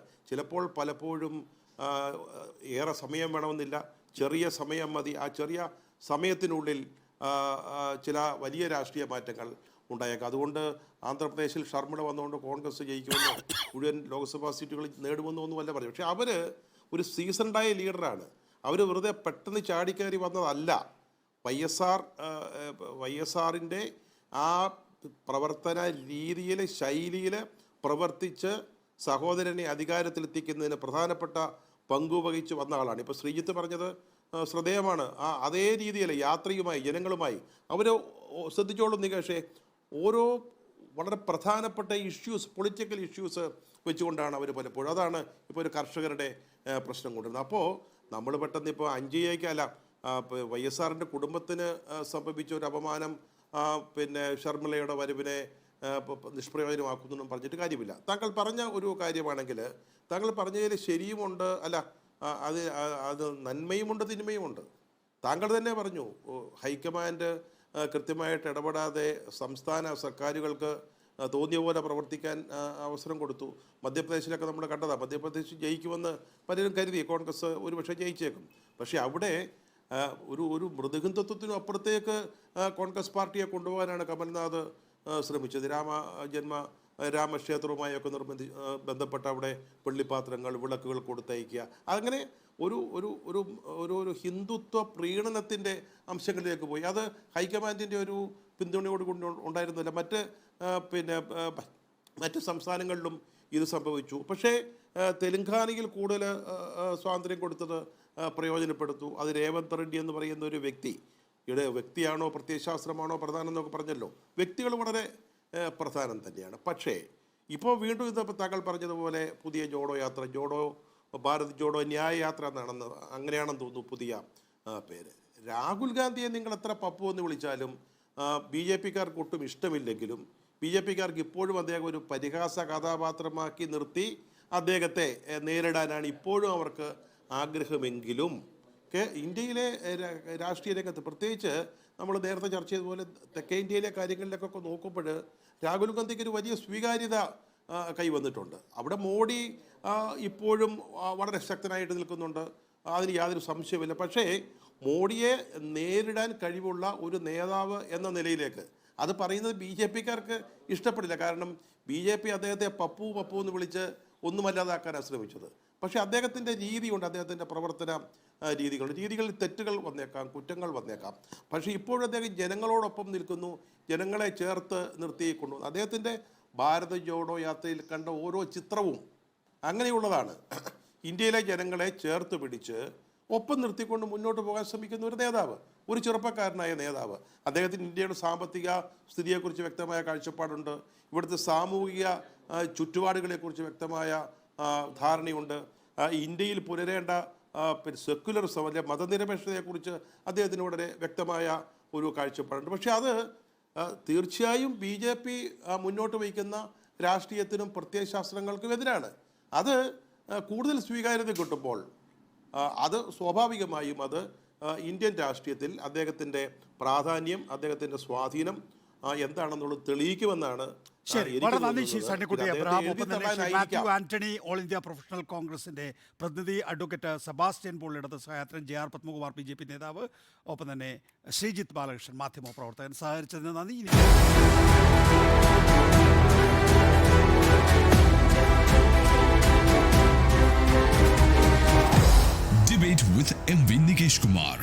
പലപ്പോഴും ഏറെ സമയം വേണമെന്നില്ല, ചെറിയ സമയം മതി. ആ ചെറിയ സമയത്തിനുള്ളിൽ ചില വലിയ രാഷ്ട്രീയ മാറ്റങ്ങൾ ഉണ്ടായേക്കാം. അതുകൊണ്ട് ആന്ധ്രാപ്രദേശിൽ ഷർമിള വന്നുകൊണ്ട് കോൺഗ്രസ് ജയിക്കുമെന്നോ മുഴുവൻ ലോക്സഭാ സീറ്റുകൾ നേടുമെന്നോ ഒന്നുമല്ല പറയും. പക്ഷേ അവർ ഒരു സീസൺഡായ ലീഡറാണ്. അവർ വെറുതെ പെട്ടെന്ന് ചാടിക്കയറി വന്നതല്ല. വൈഎസ്ആറിൻ്റെ ആ പ്രവർത്തന രീതിയിൽ, ശൈലിയിൽ പ്രവർത്തിച്ച് സഹോദരനെ അധികാരത്തിലെത്തിക്കുന്നതിന് പ്രധാനപ്പെട്ട പങ്കുവഹിച്ച് വന്ന ആളാണ്. ഇപ്പോൾ ശ്രീജിത്ത് പറഞ്ഞത് ശ്രദ്ധേയമാണ്. അതേ രീതിയിൽ യാത്രയുമായി, ജനങ്ങളുമായി അവർ ശ്രദ്ധിച്ചോളും നികേഷേ, ഓരോ വളരെ പ്രധാനപ്പെട്ട ഇഷ്യൂസ്, പൊളിറ്റിക്കൽ ഇഷ്യൂസ് വെച്ചുകൊണ്ടാണ് അവർ പലപ്പോഴും. അതാണ് ഇപ്പോൾ ഒരു കർഷകരുടെ പ്രശ്നം കൊണ്ടുവരുന്നത്. അപ്പോൾ നമ്മൾ പെട്ടെന്ന് ഇപ്പോൾ 5 വൈഎസ്ആറിൻ്റെ കുടുംബത്തിന് സംഭവിച്ച ഒരു അപമാനം പിന്നെ ഷർമിളയുടെ വരവിനെ നിഷ്പ്രയോജനമാക്കുന്നൊന്നും പറഞ്ഞിട്ട് കാര്യമില്ല. താങ്കൾ പറഞ്ഞ ഒരു കാര്യമാണെങ്കിൽ താങ്കൾ പറഞ്ഞതിൽ ശരിയുമുണ്ട്, അല്ല അത് നന്മയുമുണ്ട് തിന്മയുമുണ്ട്. താങ്കൾ തന്നെ പറഞ്ഞു ഹൈക്കമാൻഡ് കൃത്യമായിട്ട് ഇടപെടാതെ സംസ്ഥാന സർക്കാരുകൾക്ക് തോന്നിയ പോലെ പ്രവർത്തിക്കാൻ അവസരം കൊടുത്തു. മധ്യപ്രദേശിലൊക്കെ നമ്മൾ കണ്ടതാണ്. മധ്യപ്രദേശ് ജയിക്കുമെന്ന് പലരും കരുതി, കോൺഗ്രസ് ഒരുപക്ഷെ ജയിച്ചേക്കും. പക്ഷേ അവിടെ ഒരു മൃദുഹിന്ദുത്വത്തിനും അപ്പുറത്തേക്ക് കോൺഗ്രസ് പാർട്ടിയെ കൊണ്ടുപോകാനാണ് കമൽനാഥ് ശ്രമിച്ചത്. രാമക്ഷേത്രവുമായൊക്കെ ബന്ധപ്പെട്ട അവിടെ വെള്ളിപ്പാത്രങ്ങൾ, വിളക്കുകൾ കൊടുത്തയക്കുക, അങ്ങനെ ഒരു ഹിന്ദുത്വ പ്രീണനത്തിൻ്റെ അംശങ്ങളിലേക്ക് പോയി. അത് ഹൈക്കമാൻഡിൻ്റെ ഒരു പിന്തുണയോട് കൊണ്ട് ഉണ്ടായിരുന്നില്ല. മറ്റ് സംസ്ഥാനങ്ങളിലും ഇത് സംഭവിച്ചു. പക്ഷേ തെലങ്കാനയിൽ കൂടുതൽ സ്വാതന്ത്ര്യം കൊടുത്തത് പ്രയോജനപ്പെടുത്തു. അത് രേവന്ത് റെഡ്ഡി എന്ന് പറയുന്ന ഒരു വ്യക്തിയാണോ പ്രത്യയശാസ്ത്രമാണോ പ്രധാനം എന്നൊക്കെ പറഞ്ഞല്ലോ. വ്യക്തികൾ വളരെ പ്രധാനം തന്നെയാണ്. പക്ഷേ ഇപ്പോൾ വീണ്ടും ഇതിപ്പോൾ താങ്കൾ പറഞ്ഞതുപോലെ പുതിയ ജോഡോ യാത്ര, ഭാരത് ജോഡോ ന്യായ യാത്ര അങ്ങനെയാണെന്ന് തോന്നുന്നു പുതിയ പേര്. രാഹുൽ ഗാന്ധിയെ നിങ്ങൾ എത്ര പപ്പു എന്ന് വിളിച്ചാലും BJPക്കാർക്ക് ഒട്ടും ഇഷ്ടമില്ലെങ്കിലും BJPക്കാർക്ക് ഇപ്പോഴും അദ്ദേഹം ഒരു പരിഹാസ കഥാപാത്രമാക്കി നിർത്തി അദ്ദേഹത്തെ നേരിടാനാണ് ഇപ്പോഴും അവർക്ക് ആഗ്രഹമെങ്കിലും ഇന്ത്യയിലെ രാഷ്ട്രീയ രംഗത്ത്, പ്രത്യേകിച്ച് നമ്മൾ നേരത്തെ ചർച്ച ചെയ്തതുപോലെ തെക്കേ ഇന്ത്യയിലെ കാര്യങ്ങളിലൊക്കെ നോക്കുമ്പോൾ രാഹുൽ ഗാന്ധിക്ക് ഒരു വലിയ സ്വീകാര്യത കൈവന്നിട്ടുണ്ട്. അവിടെ മോഡി ഇപ്പോഴും വളരെ ശക്തനായിട്ട് നിൽക്കുന്നുണ്ട്, അതിന് യാതൊരു സംശയമില്ല. പക്ഷേ മോഡിയെ നേരിടാൻ കഴിവുള്ള ഒരു നേതാവ് എന്ന നിലയിലേക്ക് അത് പറയുന്നത് BJPക്കാർക്ക് ഇഷ്ടപ്പെടില്ല. കാരണം BJP അദ്ദേഹത്തെ പപ്പു എന്ന് വിളിച്ച് ഒന്നുമല്ലാതാക്കാനാണ് ശ്രമിച്ചത്. പക്ഷേ അദ്ദേഹത്തിൻ്റെ രീതിയുണ്ട്, അദ്ദേഹത്തിൻ്റെ പ്രവർത്തന രീതികളിൽ തെറ്റുകൾ വന്നേക്കാം, കുറ്റങ്ങൾ വന്നേക്കാം. പക്ഷേ ഇപ്പോഴും അദ്ദേഹം ജനങ്ങളോടൊപ്പം നിൽക്കുന്നു, ജനങ്ങളെ ചേർത്ത് നിർത്തിക്കൊണ്ടു. അദ്ദേഹത്തിൻ്റെ ഭാരത് ജോഡോ യാത്രയിൽ കണ്ട ഓരോ ചിത്രവും അങ്ങനെയുള്ളതാണ്. ഇന്ത്യയിലെ ജനങ്ങളെ ചേർത്ത് പിടിച്ച് ഒപ്പം നിർത്തിക്കൊണ്ട് മുന്നോട്ട് പോകാൻ ശ്രമിക്കുന്ന ഒരു നേതാവ്, ഒരു ചെറുപ്പക്കാരനായ നേതാവ്. അദ്ദേഹത്തിന് ഇന്ത്യയുടെ സാമ്പത്തിക സ്ഥിതിയെക്കുറിച്ച് വ്യക്തമായ കാഴ്ചപ്പാടുണ്ട്, ഇവിടുത്തെ സാമൂഹിക ചുറ്റുപാടുകളെക്കുറിച്ച് വ്യക്തമായ ധാരണയുണ്ട്, ഇന്ത്യയിൽ പുലരേണ്ട സെക്യുലറിസം അല്ലെ മതനിരപേക്ഷതയെക്കുറിച്ച് അദ്ദേഹത്തിന് വളരെ വ്യക്തമായ ഒരു കാഴ്ചപ്പാടുണ്ട്. പക്ഷേ അത് തീർച്ചയായും BJP മുന്നോട്ട് വയ്ക്കുന്ന രാഷ്ട്രീയത്തിനും പ്രത്യയശാസ്ത്രങ്ങൾക്കും എതിരാണ്. അത് കൂടുതൽ സ്വീകാര്യത കിട്ടുമ്പോൾ അത് സ്വാഭാവികമായും അത് ഇന്ത്യൻ രാഷ്ട്രീയത്തിൽ അദ്ദേഹത്തിൻ്റെ പ്രാധാന്യം, അദ്ദേഹത്തിൻ്റെ സ്വാധീനം എന്താണെന്നുള്ളത് തെളിയിക്കുമെന്നാണ്. വളരെ നന്ദി ശ്രീ സണ്ണിക്കുട്ടി അബ്രഹാം. ഒപ്പം തന്നെ Mathew Antony, all India professional കോൺഗ്രസിന്റെ പ്രതിനിധി, അഡ്വക്കേറ്റ് സെബാസ്റ്റ്യൻ പോൾ, ഇടത് സഹയാത്രൻ, JR പത്മകുമാർ BJP നേതാവ്, ഒപ്പം തന്നെ ശ്രീജിത്ത് ബാലകൃഷ്ണൻ മാധ്യമപ്രവർത്തകൻ സഹകരിച്ചതിന് നന്ദി. Debate with MV Nikesh Kumar.